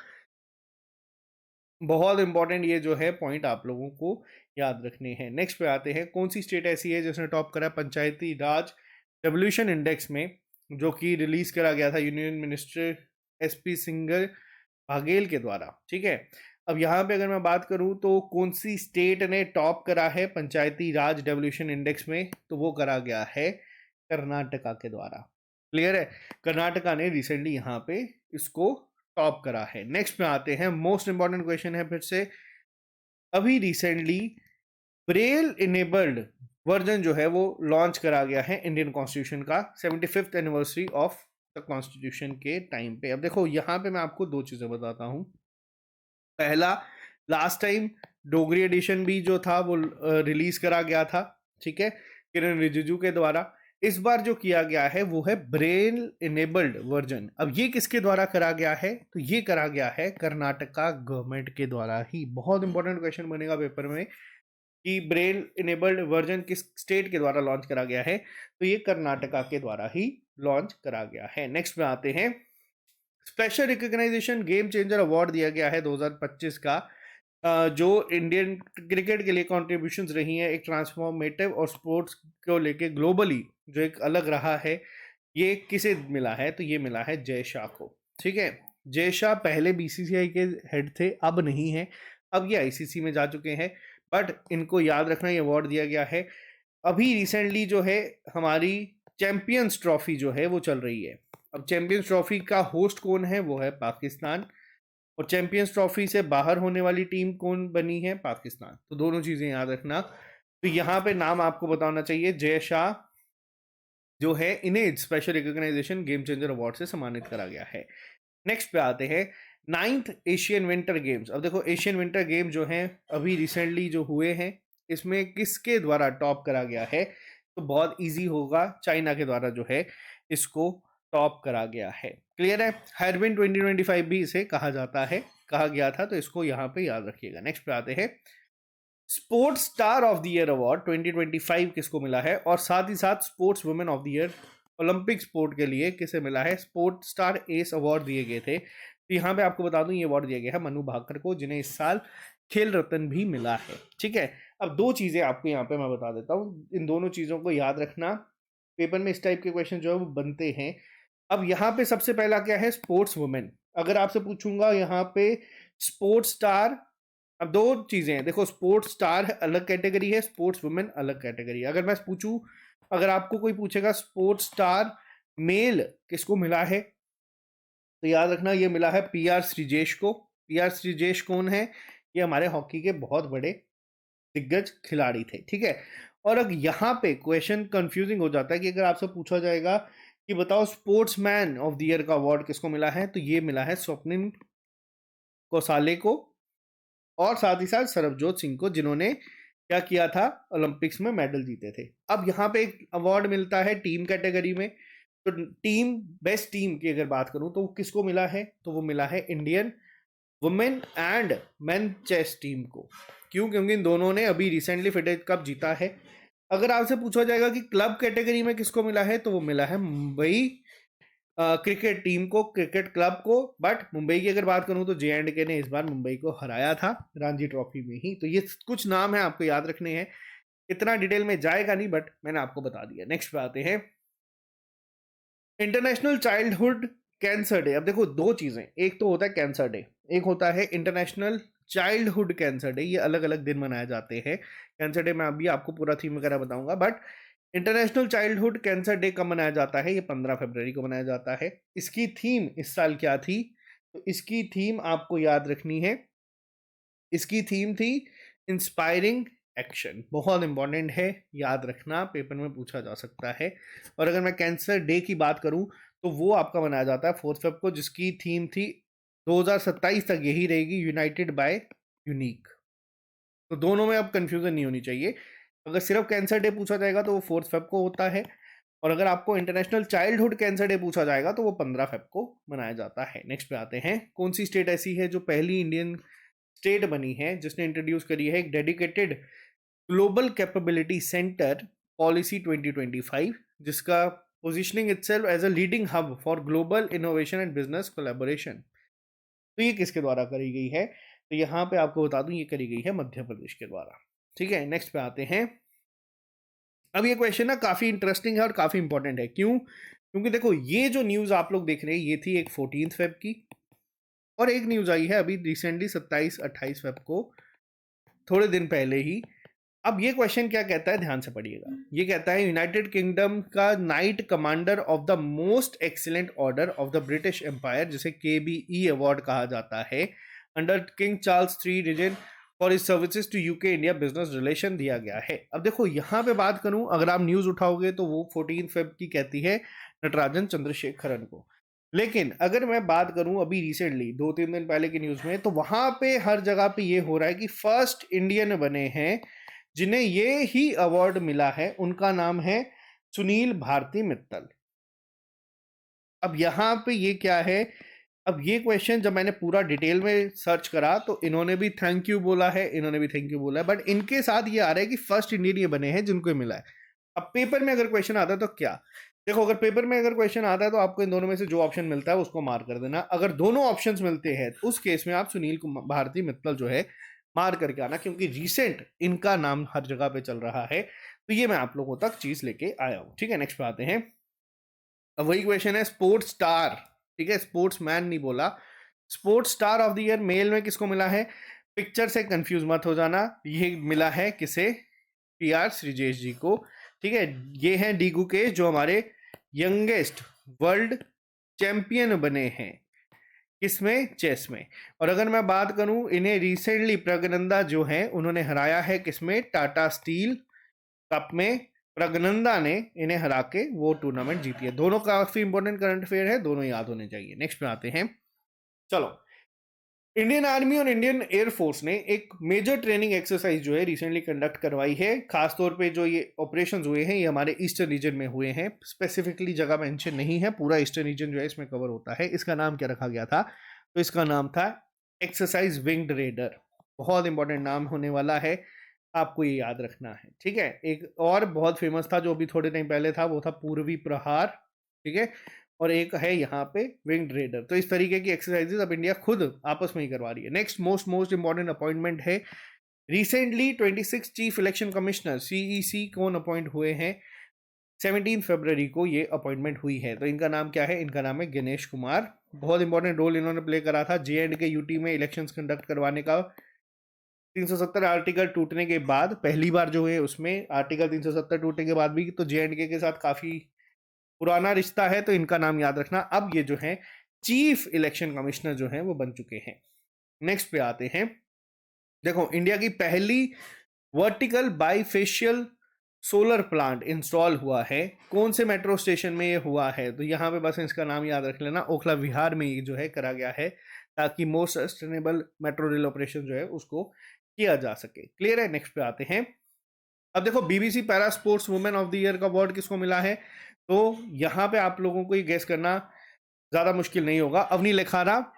बहुत इंपॉर्टेंट ये जो है पॉइंट आप लोगों को याद रखने हैं। नेक्स्ट पे आते हैं, कौन सी स्टेट ऐसी है जिसने टॉप करा पंचायती राज रेवोल्यूशन इंडेक्स में, जो कि रिलीज करा गया था union minister SP singer Baghel के द्वारा। ठीक है, अब यहाँ पे अगर मैं बात करूँ तो कौन सी स्टेट ने टॉप करा है पंचायती राज डेवोल्यूशन इंडेक्स में, तो वो करा गया है कर्नाटका के द्वारा। क्लियर है, कर्नाटका ने रिसेंटली यहाँ पे इसको टॉप करा है। नेक्स्ट में आते हैं, मोस्ट इंपॉर्टेंट क्वेश्चन है फिर से, अभी रिसेंटली ब्रेल इनेबल्ड वर्जन जो है वो लॉन्च करा गया है इंडियन कॉन्स्टिट्यूशन का 75th anniversary of the constitution के टाइम पे। अब देखो यहाँ पे मैं आपको दो चीजें बताता हूँ। पहला, लास्ट टाइम डोगरी एडिशन भी जो था वो रिलीज करा गया था, ठीक है, किरण रिजिजू के द्वारा। इस बार जो किया गया है वो है ब्रेल इनेबल्ड वर्जन। अब ये किसके द्वारा करा गया है, तो ये करा गया है कर्नाटका गवर्नमेंट के द्वारा ही। बहुत इंपॉर्टेंट क्वेश्चन बनेगा पेपर में कि ब्रेल इनेबल्ड वर्जन किस स्टेट के द्वारा लॉन्च करा गया है, तो ये कर्नाटका के द्वारा ही लॉन्च करा गया है। नेक्स्ट में आते हैं, special recognition game changer award दिया गया है 2025 का, जो इंडियन क्रिकेट के लिए कॉन्ट्रीब्यूशंस रही हैं एक ट्रांसफॉर्मेटिव और स्पोर्ट्स को लेके ग्लोबली जो एक अलग रहा है, ये किसे मिला है, तो ये मिला है जय शाह को। ठीक है, जय शाह पहले बीसीसीआई के हेड थे, अब नहीं है, अब ये आईसीसी में जा चुके हैं, बट इनको याद रखना ये अवार्ड दिया गया है। अभी रिसेंटली जो है हमारी चैंपियंस ट्रॉफी जो है वो चल रही है। अब चैंपियंस ट्रॉफी का होस्ट कौन है, वो है पाकिस्तान, और चैंपियंस ट्रॉफी से बाहर होने वाली टीम कौन बनी है, पाकिस्तान। तो दोनों चीजें याद रखना। तो यहाँ पे नाम आपको बताना चाहिए, जय शाह जो है इन्हें special recognition game changer award से सम्मानित करा गया है। नेक्स्ट पे आते हैं, 9th एशियन विंटर गेम्स। अब देखो एशियन विंटर गेम जो हैं अभी रिसेंटली जो हुए हैं, इसमें किसके द्वारा टॉप करा गया है, तो बहुत इजी होगा, चाइना के द्वारा जो है इसको टॉप करा गया है। क्लियर है, हार्बिन 2025 भी इसे कहा जाता है, कहा गया था, तो इसको यहाँ पे याद रखिएगा। नेक्स्ट पे आते हैं, sports star of the year award 2025 किसको मिला है, और साथ ही साथ sports women of the year Olympic sport के लिए किसे मिला है, स्पोर्ट स्टार एस अवार्ड दिए गए थे। तो यहाँ पे आपको बता दूं ये अवार्ड दिया गया है मनु भाकर को, जिन्हें इस साल खेल रत्न भी मिला है। ठीक है, अब दो चीजें आपको यहाँ पे मैं बता देता हूँ, इन दोनों चीजों को याद रखना, पेपर में इस टाइप के क्वेश्चन जो है वो बनते हैं। अब यहाँ पे सबसे पहला क्या है, स्पोर्ट्स वुमेन। अगर आपसे पूछूंगा यहाँ पे स्पोर्ट्स स्टार, अब दो चीजें हैं, देखो स्पोर्ट्स स्टार अलग कैटेगरी है, स्पोर्ट्स वुमेन अलग कैटेगरी है। अगर मैं पूछूं, अगर आपको कोई पूछेगा स्पोर्ट्स स्टार मेल किसको मिला है, तो याद रखना ये मिला है पीआर श्रीजेश को। पीआर श्रीजेश कौन है, ये हमारे हॉकी के बहुत बड़े दिग्गज खिलाड़ी थे। ठीक है, और अब यहाँ पे क्वेश्चन कंफ्यूजिंग हो जाता है कि अगर आपसे पूछा जाएगा कि बताओ स्पोर्ट्समैन ऑफ द ईयर का अवार्ड किसको मिला है, तो ये मिला है स्वप्निल कोसाले को, और साथ ही साथ सरबजोत सिंह को, जिन्होंने क्या किया था, ओलंपिक्स में मेडल जीते थे। अब यहाँ पे एक अवार्ड मिलता है टीम कैटेगरी में, तो टीम बेस्ट टीम की अगर बात करूं तो किसको मिला है, तो वो मिला है Indian women and men chess team को। क्यों, क्योंकि इन दोनों ने अभी रिसेंटली फेडरेट कप जीता है। अगर आपसे पूछा जाएगा कि क्लब कैटेगरी में किसको मिला है, तो वो मिला है मुंबई क्रिकेट टीम को, क्रिकेट क्लब को। बट मुंबई की अगर बात करूं तो जे.एंड.के ने इस बार मुंबई को हराया था रणजी ट्रॉफी में ही। तो ये कुछ नाम है आपको याद रखने हैं, इतना डिटेल में जाएगा नहीं, बट मैंने आपको बता दिया। नेक्स्ट पे आते हैं, इंटरनेशनल चाइल्डहुड कैंसर डे। अब देखो दो चीजें, एक तो होता है कैंसर डे, एक होता है इंटरनेशनल चाइल्डहुड कैंसर डे। ये अलग अलग दिन मनाए जाते हैं। कैंसर डे मैं अभी आपको पूरा थीम वगैरह बताऊंगा, but international childhood cancer day कब मनाया जाता है, ये 15 फरवरी को मनाया जाता है। इसकी थीम इस साल क्या थी, तो इसकी थीम आपको याद रखनी है, इसकी थीम थी इंस्पायरिंग एक्शन। बहुत इंपॉर्टेंट है, याद रखना, पेपर में पूछा जा सकता है। और अगर मैं कैंसर डे की बात करूं तो वो आपका मनाया जाता है 4 फेब को, जिसकी थीम थी 2027 तक यही रहेगी, यूनाइटेड बाय यूनिक। तो दोनों में अब कंफ्यूजन नहीं होनी चाहिए। अगर सिर्फ कैंसर डे पूछा जाएगा तो वो 4 फेब को होता है, और अगर आपको इंटरनेशनल चाइल्डहुड कैंसर डे पूछा जाएगा तो वो 15 फेब को मनाया जाता है। नेक्स्ट पे आते हैं, कौन सी स्टेट ऐसी है जो पहली इंडियन स्टेट बनी है जिसने इंट्रोड्यूस करी है एक dedicated global capability centre policy 2025, जिसका positioning itself as a leading hub for global innovation and business collaboration. तो ये किसके द्वारा करी गई है, तो यहाँ पे आपको बता दूं ये करी गई है मध्य प्रदेश के द्वारा। ठीक है, नेक्स्ट पे आते हैं। अब ये क्वेश्चन ना काफी इंटरेस्टिंग है और काफी इंपॉर्टेंट है। क्यों? क्योंकि देखो ये जो न्यूज आप लोग देख रहे हैं ये थी एक 14 फेब की, और एक न्यूज आई है अभी रिसेंटली 27-28 फेब को, थोड़े दिन पहले ही। अब ये क्वेश्चन क्या कहता है, ध्यान से पढ़िएगा। ये कहता है यूनाइटेड किंगडम का knight commander of the most excellent order of the British Empire, जिसे KBE अवार्ड कहा जाता है, under King Charles III reason for his services to UK India business relation दिया गया है। अब देखो यहाँ पे बात करूं, अगर आप न्यूज उठाओगे तो वो 14 फेब की कहती है नटराजन चंद्रशेखरन को। लेकिन अगर मैं बात करूं अभी रिसेंटली 2-3 दिन पहले की न्यूज में, तो वहां पे हर जगह पे ये हो रहा है कि फर्स्ट इंडियन बने हैं जिन्हें ये ही अवार्ड मिला है, उनका नाम है सुनील भारती मित्तल। अब यहाँ पे ये क्या है, अब ये क्वेश्चन जब मैंने पूरा डिटेल में सर्च करा तो इन्होंने भी थैंक यू बोला है, इन्होंने भी थैंक यू बोला है, बट इनके साथ ये आ रहा है कि फर्स्ट इंडियन ये बने हैं जिनको मिला है। अब पेपर में अगर क्वेश्चन आता है तो क्या, देखो अगर पेपर में अगर क्वेश्चन आता है तो आपको इन दोनों में से जो ऑप्शन मिलता है उसको मार्क कर देना। अगर दोनों ऑप्शंस मिलते हैं तो उस केस में आप सुनील भारती मित्तल जो है मार करके आना, क्योंकि रिसेंट इनका नाम हर जगह पे चल रहा है। तो ये मैं आप लोगों तक चीज लेके आया हूं। ठीक है, नेक्स्ट पे आते हैं। अब वही क्वेश्चन है स्पोर्ट्स स्टार, ठीक है, स्पोर्ट्स मैन नहीं बोला, sports star of the year male में किसको मिला है? पिक्चर से कंफ्यूज मत हो जाना, ये मिला है किसे? PR श्रीजेश जी को। ठीक है, ये हैं डी गुकेश जो हमारे यंगेस्ट वर्ल्ड चैंपियन बने हैं किसमें? चेस में। और अगर मैं बात करूं, इन्हें रिसेंटली प्रगनंदा जो है उन्होंने हराया है किसमें? टाटा स्टील कप में प्रगनंदा ने इन्हें हरा के वो टूर्नामेंट जीती है। दोनों काफी इंपॉर्टेंट करंट अफेयर है, दोनों याद होने चाहिए। नेक्स्ट में आते हैं। चलो, इंडियन आर्मी और इंडियन एयरफोर्स ने एक मेजर ट्रेनिंग एक्सरसाइज जो है रिसेंटली कंडक्ट करवाई है। खासतौर पे जो ये ऑपरेशंस हुए हैं ये हमारे ईस्टर्न रीजन में हुए हैं, स्पेसिफिकली जगह मेंशन नहीं है, पूरा ईस्टर्न रीजन जो है इसमें कवर होता है। इसका नाम क्या रखा गया था? तो इसका नाम था एक्सरसाइज विंग्ड रेडर। बहुत इंपॉर्टेंट नाम होने वाला है, आपको ये याद रखना है। ठीक है, एक और बहुत फेमस था जो अभी थोड़े टाइम पहले था, वो था पूर्वी प्रहार। ठीक है, और एक है यहाँ पे विंग्ड रेडर। तो इस तरीके की एक्सरसाइजेस अब इंडिया खुद आपस में ही करवा रही है। नेक्स्ट मोस्ट इंपॉर्टेंट अपॉइंटमेंट है, recently 26 chief election commissioner CEC कौन अपॉइंट हुए हैं? 17 फरवरी को ये अपॉइंटमेंट हुई है। तो इनका नाम क्या है? इनका नाम है गणेश कुमार। बहुत इंपॉर्टेंट रोल इन्होंने प्ले करा था JNK UT में इलेक्शंस कंडक्ट करवाने का। 370 आर्टिकल टूटने के बाद पहली बार जो है उसमें आर्टिकल 370 टूटने के बाद भी तो JNK के साथ काफी पुराना रिश्ता है, तो इनका नाम याद रखना। अब ये जो है चीफ इलेक्शन कमिश्नर जो है वो बन चुके हैं। नेक्स्ट पे आते हैं। देखो, इंडिया की पहली vertical bifacial solar plant install हुआ है, कौन से मेट्रो स्टेशन में ये हुआ है? तो यहाँ पे बस इसका नाम याद रख लेना, ओखला विहार में ये जो है करा गया है, ताकि more sustainable metro rail operation जो है उसको किया जा सके। क्लियर है? नेक्स्ट पे आते हैं। अब देखो, BBC para sports women of the year का अवार्ड किसको मिला है? तो यहाँ पे आप लोगों को ये गेस करना ज्यादा मुश्किल नहीं होगा, अवनी लेखारा,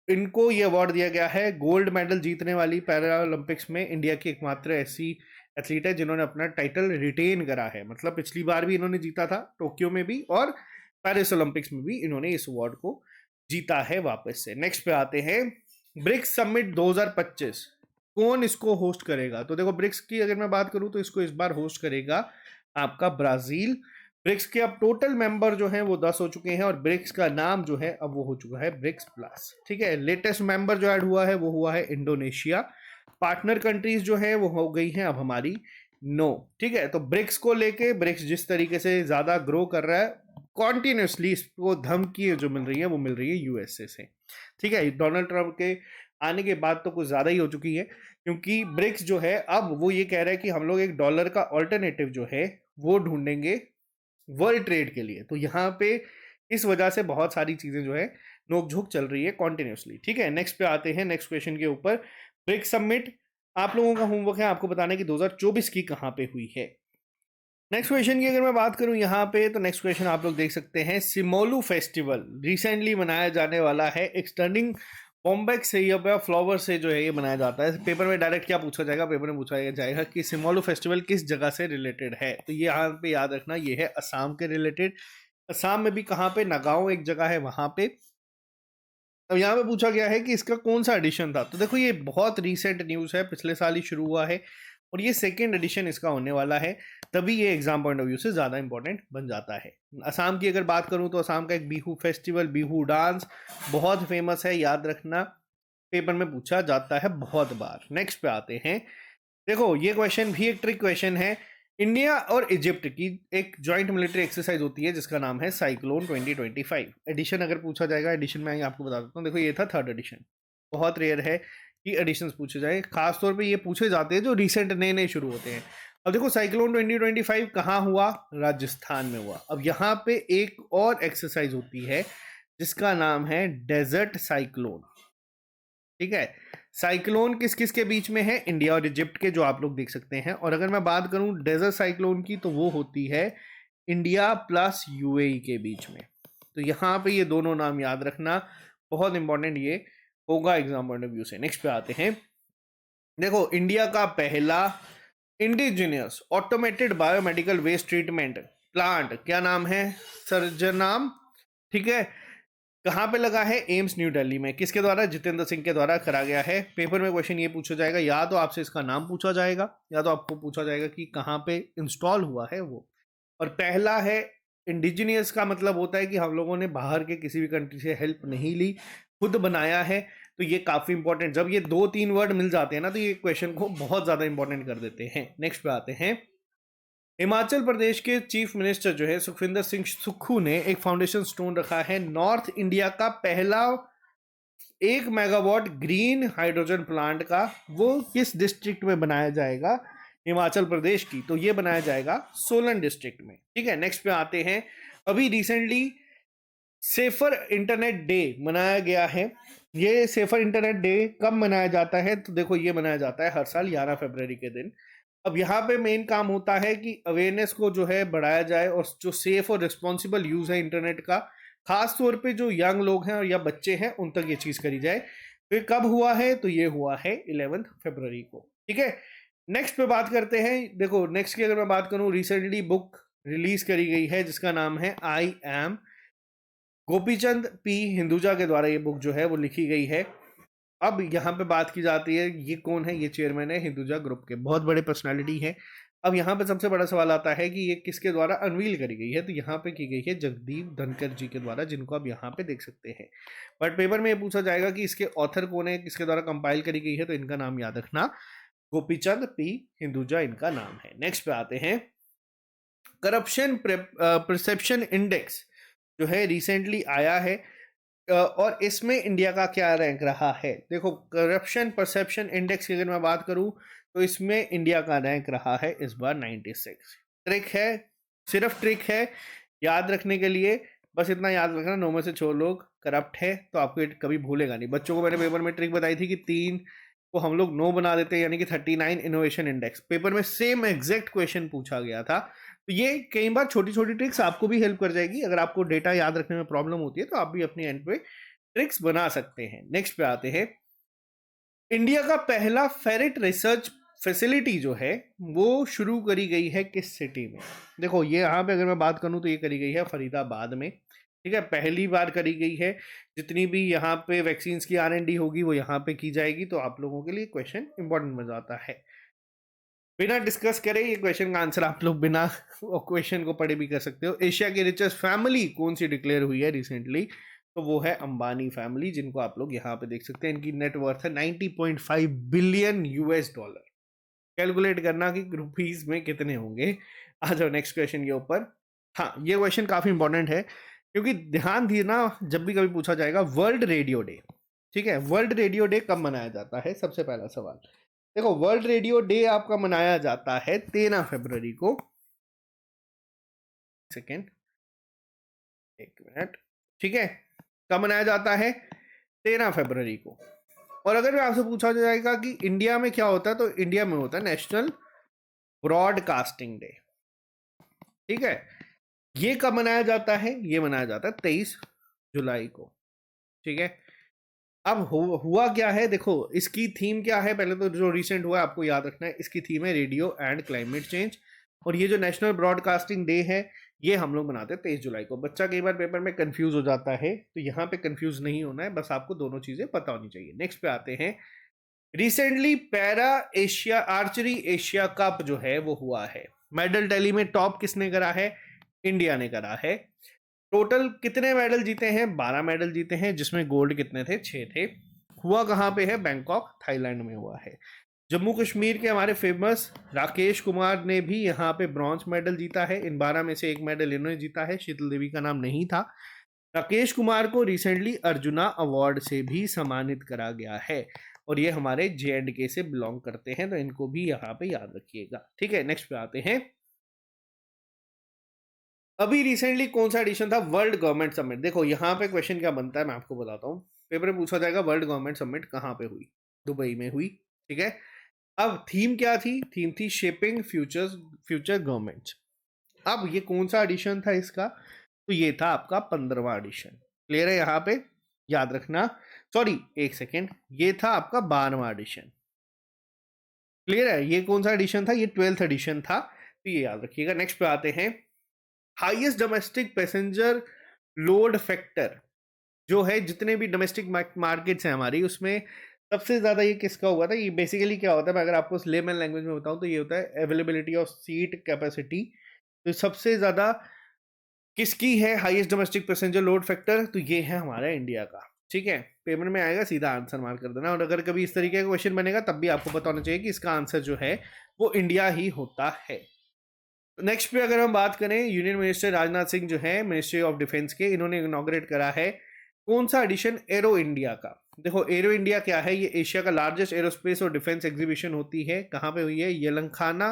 इनको ये अवार्ड दिया गया है। गोल्ड मेडल जीतने वाली पैरा ओलंपिक्स में इंडिया की एकमात्र ऐसी एथलीट है जिन्होंने अपना टाइटल रिटेन करा है। मतलब पिछली बार भी इन्होंने जीता था टोक्यो में भी, और पेरिस ओलंपिक्स में भी इन्होंने इस अवार्ड को जीता है वापस से। नेक्स्ट पे आते हैं। ब्रिक्स समिट 2025 कौन इसको होस्ट करेगा? तो देखो, ब्रिक्स की अगर मैं बात करूं तो इसको इस बार होस्ट करेगा आपका ब्राजील। ब्रिक्स के अब टोटल मेंबर जो हैं वो 10 हो चुके हैं, और ब्रिक्स का नाम जो है अब वो हो चुका है ब्रिक्स प्लस। ठीक है, लेटेस्ट मेंबर जो ऐड हुआ है वो हुआ है इंडोनेशिया। पार्टनर कंट्रीज जो है वो हो गई हैं अब हमारी 9। ठीक है, तो ब्रिक्स को लेके ब्रिक्स जिस तरीके से ज्यादा ग्रो कर रहा है, कॉन्टिन्यूसली इसको धमकी जो मिल रही है वो मिल रही है USA से। ठीक है, डोनाल्ड ट्रंप के आने के बाद तो कुछ ज्यादा ही हो चुकी है, क्योंकि ब्रिक्स जो है अब वो ये कह रहा है कि हम लोग एक डॉलर का ऑल्टरनेटिव जो है वो ढूंढेंगे वर्ल्ड ट्रेड के लिए। तो यहाँ पे इस वजह से बहुत सारी चीजें जो है नोकझोंक चल रही है कॉन्टिन्यूसली। ठीक है, नेक्स्ट पे आते हैं। नेक्स्ट क्वेश्चन के ऊपर, ब्रिक्स समिट आप लोगों का होमवर्क है आपको बताने की 2024 की कहाँ पे हुई है। नेक्स्ट क्वेश्चन की अगर मैं बात करूं यहाँ पे, तो नेक्स्ट क्वेश्चन आप लोग देख सकते हैं। सिमोलू फेस्टिवल रिसेंटली मनाया जाने वाला है, एक स्टर्निंग बॉम्बेक्स से या फ्लावर से जो है ये मनाया जाता है। पेपर में डायरेक्ट क्या पूछा जाएगा? पेपर में पूछा जाएगा कि सिमोलू फेस्टिवल किस जगह से रिलेटेड है। तो ये यहाँ पे याद रखना, ये है असम के रिलेटेड। असम में भी कहाँ पे? नगांव एक जगह है वहां पे। अब यहाँ पे पूछा गया है कि इसका कौन सा एडिशन था। तो देखो ये बहुत रीसेंट न्यूज़ है, पिछले साल ही शुरू हुआ है और ये सेकेंड एडिशन इसका होने वाला है, तभी ये एग्जाम पॉइंट ऑफ व्यू से ज़्यादा इंपॉर्टेंट बन जाता है। असम की अगर बात करूँ तो असम का एक बिहू फेस्टिवल, बिहू डांस बहुत फेमस है, याद रखना, पेपर में पूछा जाता है बहुत बार। नेक्स्ट पे आते हैं। देखो ये क्वेश्चन भी एक ट्रिक क्वेश्चन है। इंडिया और इजिप्ट की एक जॉइंट मिलिट्री एक्सरसाइज होती है जिसका नाम है साइक्लोन 2025। एडिशन अगर पूछा जाएगा, एडिशन में आपको बता देता हूँ। देखो ये था थर्ड एडिशन, बहुत रेयर है कि एडिशंस पूछे जाए, खासतौर पे ये पूछे जाते हैं जो रिसेंट नए नए शुरू होते हैं। अब देखो साइक्लोन 2025 कहाँ हुआ, राजस्थान में हुआ। अब यहाँ पे एक और एक्सरसाइज होती है जिसका नाम है डेजर्ट साइक्लोन। ठीक है, साइक्लोन किस किस के बीच में है, इंडिया और इजिप्ट के, जो आप लोग देख सकते हैं। और अगर मैं बात करूं डेजर्ट साइक्लोन की तो वो होती है इंडिया प्लस यूएई के बीच में। तो यहाँ पे ये दोनों नाम याद रखना, बहुत इंपॉर्टेंट ये होगा एग्जाम पॉइंट ऑफ व्यू से। नेक्स्ट पे आते हैं। देखो इंडिया का पहला indigenous automated biomedical waste treatment plant क्या नाम है, सर्जनाम। ठीक है, कहाँ पे लगा है, एम्स न्यू दिल्ली में। किसके द्वारा, जितेंद्र सिंह के द्वारा करा गया है। पेपर में क्वेश्चन ये पूछा जाएगा, या तो आपसे इसका नाम पूछा जाएगा या तो आपको पूछा जाएगा कि कहाँ पे इंस्टॉल हुआ है वो। और पहला है इंडिजिनियस का मतलब होता है कि हम लोगों ने बाहर के किसी भी कंट्री से हेल्प नहीं ली, खुद बनाया है। तो ये काफी इंपॉर्टेंट, जब ये 2-3 वर्ड मिल जाते हैं ना तो ये क्वेश्चन को बहुत ज्यादा इंपॉर्टेंट कर देते हैं। नेक्स्ट पे आते हैं। हिमाचल प्रदेश के चीफ मिनिस्टर जो है सुखविंदर सिंह सुक्खू ने एक फाउंडेशन स्टोन रखा है नॉर्थ इंडिया का पहला 1 मेगावाट ग्रीन हाइड्रोजन प्लांट का। वो किस डिस्ट्रिक्ट में बनाया जाएगा, हिमाचल प्रदेश की, तो ये बनाया जाएगा सोलन डिस्ट्रिक्ट में। ठीक है, नेक्स्ट पे आते हैं। अभी रिसेंटली सेफर इंटरनेट डे मनाया गया है। ये सेफर इंटरनेट डे कब मनाया जाता है, तो देखो ये मनाया जाता है हर साल 11 फरवरी के दिन। अब यहाँ पे मेन काम होता है कि अवेयरनेस को जो है बढ़ाया जाए और जो सेफ और रिस्पॉन्सिबल यूज है इंटरनेट का, खास तौर पे जो यंग लोग हैं और या बच्चे हैं उन तक ये चीज करी जाए। फिर कब हुआ है, तो ये हुआ है 11 फरवरी को। ठीक है, नेक्स्ट पे बात करते हैं। देखो नेक्स्ट की अगर मैं बात करूं, रिसेंटली बुक रिलीज करी गई है जिसका नाम है I am. Gopichand P Hinduja के द्वारा ये बुक जो है वो लिखी गई है। अब यहाँ पे बात की जाती है ये कौन है, ये चेयरमैन है हिंदुजा ग्रुप के, बहुत बड़े पर्सनालिटी है। अब यहाँ पे सबसे बड़ा सवाल आता है कि ये किसके द्वारा अनवील करी गई है, तो यहाँ पे की गई है जगदीप धनकर जी के द्वारा, जिनको आप यहाँ पे देख सकते हैं। बट पेपर में ये पूछा जाएगा कि इसके ऑथर कौन है, किसके द्वारा कंपाइल करी गई है, तो इनका नाम याद रखना, गोपीचंद पी हिंदुजा इनका नाम है। नेक्स्ट पे आते हैं। करप्शन परसेप्शन इंडेक्स जो है रिसेंटली आया है और इसमें इंडिया का क्या रैंक रहा है। देखो करप्शन परसेप्शन इंडेक्स की अगर मैं बात करूं तो इसमें इंडिया का रैंक रहा है इस बार 96। ट्रिक है, सिर्फ ट्रिक है याद रखने के लिए, बस इतना याद रखना 9 में से 6 लोग करप्ट है, तो आपको ये कभी भूलेगा नहीं। बच्चों को मैंने पेपर में ट्रिक बताई थी कि 3 को हम लोग 9 बना देते हैं, यानी कि 39 इनोवेशन इंडेक्स। पेपर में सेम एग्जैक्ट क्वेश्चन पूछा गया था। तो ये कई बार छोटी छोटी ट्रिक्स आपको भी हेल्प कर जाएगी। अगर आपको डेटा याद रखने में प्रॉब्लम होती है तो आप भी अपनी एंड पे ट्रिक्स बना सकते हैं। नेक्स्ट पे आते हैं। इंडिया का पहला फेरिट रिसर्च फैसिलिटी जो है वो शुरू करी गई है किस सिटी में। देखो ये यहाँ पे अगर मैं बात करूँ तो ये करी गई है फरीदाबाद में। ठीक है, पहली बार करी गई है। जितनी भी यहाँ पे वैक्सीन की R&D होगी वो यहाँ पे की जाएगी। तो आप लोगों के लिए क्वेश्चन इंपॉर्टेंट बन जाता है। बिना डिस्कस करे ये क्वेश्चन का आंसर आप लोग बिना क्वेश्चन को पढ़े भी कर सकते हो। एशिया की रिचेस्ट फैमिली कौन सी डिक्लेयर हुई है रिसेंटली, तो वो है अंबानी फैमिली, जिनको आप लोग यहाँ पे देख सकते हैं। इनकी नेटवर्थ है 90.5 बिलियन US डॉलर। कैलकुलेट करना कि रुपीज में कितने होंगे। आ जाओ नेक्स्ट क्वेश्चन के ऊपर। हाँ ये क्वेश्चन काफी इंपॉर्टेंट है क्योंकि ध्यान देना जब भी कभी पूछा जाएगा वर्ल्ड रेडियो डे। ठीक है, वर्ल्ड रेडियो डे कब मनाया जाता है, सबसे पहला सवाल। देखो वर्ल्ड रेडियो डे आपका मनाया जाता है 13 फरवरी को। सेकेंड, एक मिनट। ठीक है, कब मनाया जाता है, 13 फरवरी को। और अगर आपसे पूछा जाएगा कि इंडिया में क्या होता है, तो इंडिया में होता है नेशनल ब्रॉडकास्टिंग डे। ठीक है, ये कब मनाया जाता है, ये मनाया जाता है 23 जुलाई को। ठीक है, अब हुआ क्या है, देखो इसकी थीम क्या है, पहले तो जो रिसेंट हुआ है आपको याद रखना है। इसकी थीम है रेडियो एंड क्लाइमेट चेंज। और ये जो नेशनल ब्रॉडकास्टिंग डे है ये हम लोग मनाते हैं 23 जुलाई को। बच्चा कई बार पेपर में कंफ्यूज हो जाता है, तो यहाँ पे कंफ्यूज नहीं होना है, बस आपको दोनों चीजें पता होनी चाहिए। नेक्स्ट पे आते हैं, recently para Asia archery Asia cup जो है वो हुआ है। मेडल टैली में टॉप किसने करा है? इंडिया ने करा है। टोटल कितने मेडल जीते हैं? 12 मेडल जीते हैं, जिसमें गोल्ड कितने थे? 6 थे। हुआ कहाँ पे है? बैंकॉक थाईलैंड में हुआ है। जम्मू कश्मीर के हमारे फेमस राकेश कुमार ने भी यहाँ पे ब्रॉन्ज मेडल जीता है। इन 12 में से एक मेडल इन्होंने जीता है, शीतल देवी का नाम नहीं था। राकेश कुमार को रिसेंटली अर्जुना अवार्ड से भी सम्मानित करा गया है, और ये हमारे JNK से बिलोंग करते हैं, तो इनको भी यहाँ पे याद रखिएगा। ठीक है, नेक्स्ट पे आते हैं। अभी रिसेंटली कौन सा एडिशन था वर्ल्ड गवर्नमेंट समिट? देखो यहाँ पे क्वेश्चन क्या बनता है मैं आपको बताता हूँ। पेपर में पूछा जाएगा वर्ल्ड गवर्नमेंट समिट कहाँ पे हुई? दुबई में हुई। ठीक है, अब थीम क्या थी? थीम थी शेपिंग फ्यूचर गवर्नमेंट। अब ये कौन सा एडिशन था इसका? तो ये था आपका 15वां एडिशन। क्लियर है यहाँ पे? याद रखना। सॉरी, एक सेकेंड, ये था आपका 12वां एडिशन। क्लियर है? ये कौन सा एडिशन था? ये 12th एडिशन था, तो ये याद रखिएगा। नेक्स्ट पे आते हैं, highest domestic passenger load factor जो है, जितने भी डोमेस्टिक मार्केट्स हैं हमारी, उसमें सबसे ज्यादा ये किसका हुआ था? ये बेसिकली क्या होता है, मैं अगर आपको लेमन लैंग्वेज में बताऊं तो ये होता है अवेलेबिलिटी ऑफ सीट कैपेसिटी। तो सबसे ज्यादा किसकी है highest domestic passenger load factor? तो ये है हमारा इंडिया का। ठीक है, पेपर में आएगा, सीधा आंसर मार्क कर देना। और अगर कभी इस तरीके का क्वेश्चन बनेगा तब भी आपको पता होना चाहिए कि इसका आंसर जो है वो इंडिया ही होता है। नेक्स्ट पे अगर हम बात करें, यूनियन मिनिस्टर राजनाथ सिंह जो है मिनिस्ट्री ऑफ डिफेंस के, इन्होंने इनॉग्रेट करा है कौन सा एडिशन? एरो इंडिया का। देखो एरो इंडिया क्या है? ये एशिया का लार्जेस्ट एरोस्पेस और डिफेंस एग्जीबिशन होती है। कहाँ पे हुई है? यलंखाना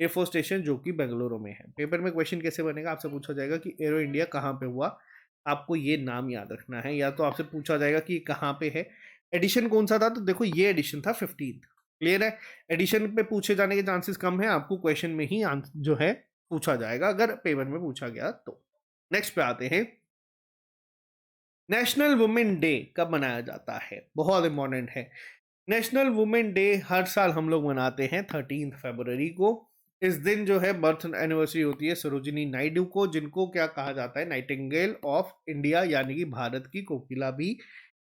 एयरफोर्स स्टेशन, जो कि बेंगलुरु में है। पेपर में क्वेश्चन कैसे बनेगा? आपसे पूछा जाएगा कि एरो इंडिया कहाँ पे हुआ, आपको ये नाम याद रखना है। या तो आपसे पूछा जाएगा कि कहाँ पे है, एडिशन कौन सा था? तो देखो ये एडिशन था 15th। क्लियर है? एडिशन पे पूछे जाने के चांसेस कम है, आपको क्वेश्चन में ही जो है पूछा जाएगा, अगर पेपर में पूछा गया तो। नेक्स्ट पे आते हैं, नेशनल वुमेन डे कब मनाया जाता है? बहुत इंपॉर्टेंट है। नेशनल वुमेन डे हर साल हम लोग मनाते हैं 13 फरवरी को। इस दिन जो है बर्थ एनिवर्सरी होती है सरोजिनी नायडू को, जिनको क्या कहा जाता है? नाइटिंगेल ऑफ इंडिया, यानी कि भारत की कोकिला भी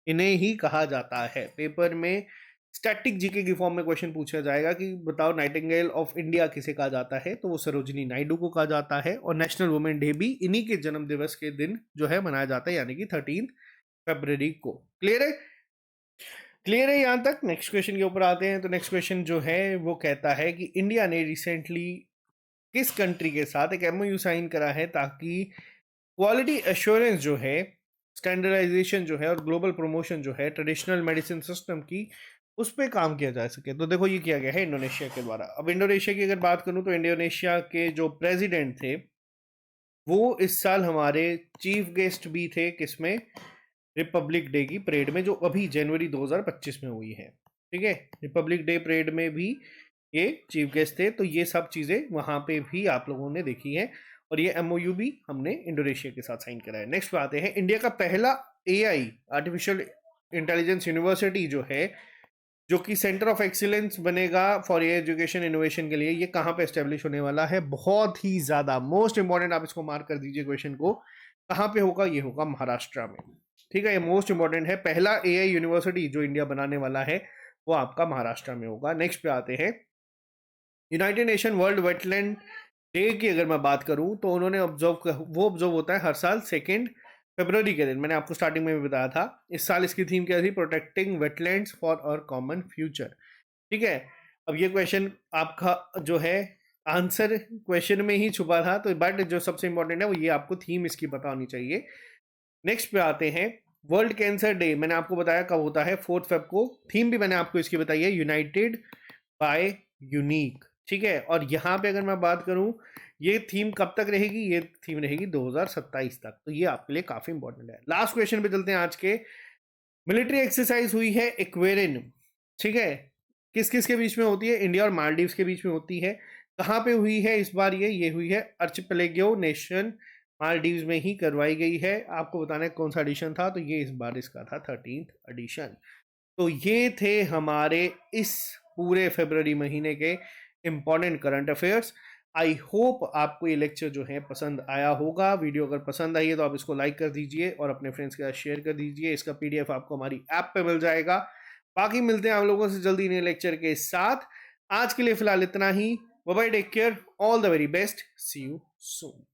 इन्हें ही कहा जाता है। पेपर में स्टैटिक जीके की फॉर्म में क्वेश्चन पूछा जाएगा कि बताओ नाइटिंगेल ऑफ इंडिया किसे कहा जाता है? तो वो सरोजिनी नायडू को कहा जाता है। और नेशनल वुमेन डे भी इन्हीं के जन्म दिवस के दिन जो है मनाया जाता है, यानी कि 13 फरवरी को। क्लियर है? क्लियर है यहाँ तक? नेक्स्ट क्वेश्चन के ऊपर आते हैं। तो नेक्स्ट क्वेश्चन जो है वो कहता है कि इंडिया ने रिसेंटली किस कंट्री के साथ एक MOU साइन करा है ताकि क्वालिटी एश्योरेंस जो है, स्टैंडर्डाइजेशन जो है और ग्लोबल प्रमोशन जो है ट्रेडिशनल मेडिसिन सिस्टम की, उस पर काम किया जा सके। तो देखो ये किया गया है इंडोनेशिया के द्वारा। अब इंडोनेशिया की अगर बात करूं तो इंडोनेशिया के जो प्रेसिडेंट थे वो इस साल हमारे चीफ गेस्ट भी थे। किसमें? रिपब्लिक डे की परेड में, जो अभी जनवरी 2025 में हुई है। ठीक है, रिपब्लिक डे परेड में भी ये चीफ गेस्ट थे। तो ये सब चीज़ें वहाँ पे भी आप लोगों ने देखी है, और ये MOU भी हमने इंडोनेशिया के साथ साइन करा है। नेक्स्ट पे आते हैं, इंडिया का पहला AI आर्टिफिशियल इंटेलिजेंस यूनिवर्सिटी जो है, जो कि सेंटर ऑफ एक्सीलेंस बनेगा फॉर एजुकेशन इनोवेशन के लिए, ये कहाँ पे एस्टेब्लिश होने वाला है? बहुत ही ज़्यादा मोस्ट इंपॉर्टेंट, आप इसको मार्क कर दीजिए क्वेश्चन को। कहाँ पे होगा? ये होगा महाराष्ट्र में। ठीक है, ये मोस्ट इंपॉर्टेंट है। पहला AI यूनिवर्सिटी जो इंडिया बनाने वाला है वो आपका महाराष्ट्र में होगा। नेक्स्ट पे आते हैं, United nation world wetland day की अगर मैं बात करूं तो उन्होंने ऑब्जर्व होता है हर साल 2 फरवरी के दिन। मैंने आपको स्टार्टिंग में भी बताया था। इस साल इसकी थीम क्या थी? Protecting wetlands for our common future. ठीक है, अब ये क्वेश्चन आपका जो है आंसर क्वेश्चन में ही छुपा था, तो बट जो सबसे इंपॉर्टेंट है वो ये, आपको थीम इसकी पता होनी चाहिए। नेक्स्ट पे आते हैं, वर्ल्ड कैंसर डे मैंने आपको बताया कब होता है? 4 फेब को। थीम भी मैंने आपको इसकी बताई है, यूनाइटेड बाय यूनिक। ठीक है, और यहाँ पे अगर मैं बात करूँ ये थीम कब तक रहेगी? ये थीम रहेगी 2027 तक। तो ये आपके लिए काफी इंपॉर्टेंट है। लास्ट क्वेश्चन पे चलते हैं आज के। मिलिट्री एक्सरसाइज हुई है एक्वेरिन। ठीक है, किस किस के बीच में होती है? इंडिया और मालदीव्स के बीच में होती है। कहाँ पे हुई है इस बार? ये हुई है अर्चिपेलागो नेशन मालदीव्स में ही करवाई गई है। आपको बताना है कौन सा एडिशन था, तो ये इस बार इसका था 13th एडिशन। तो ये थे हमारे इस पूरे फरवरी महीने के important current affairs. I hope आपको ये लेक्चर जो है पसंद आया होगा। वीडियो अगर पसंद आई है तो आप इसको लाइक कर दीजिए और अपने फ्रेंड्स के साथ शेयर कर दीजिए। इसका पीडीएफ आपको हमारी ऐप पे मिल जाएगा। बाकी मिलते हैं आप लोगों से जल्दी नए लेक्चर के साथ। आज के लिए फिलहाल इतना ही। Bye bye, take care, all the very best, see you soon.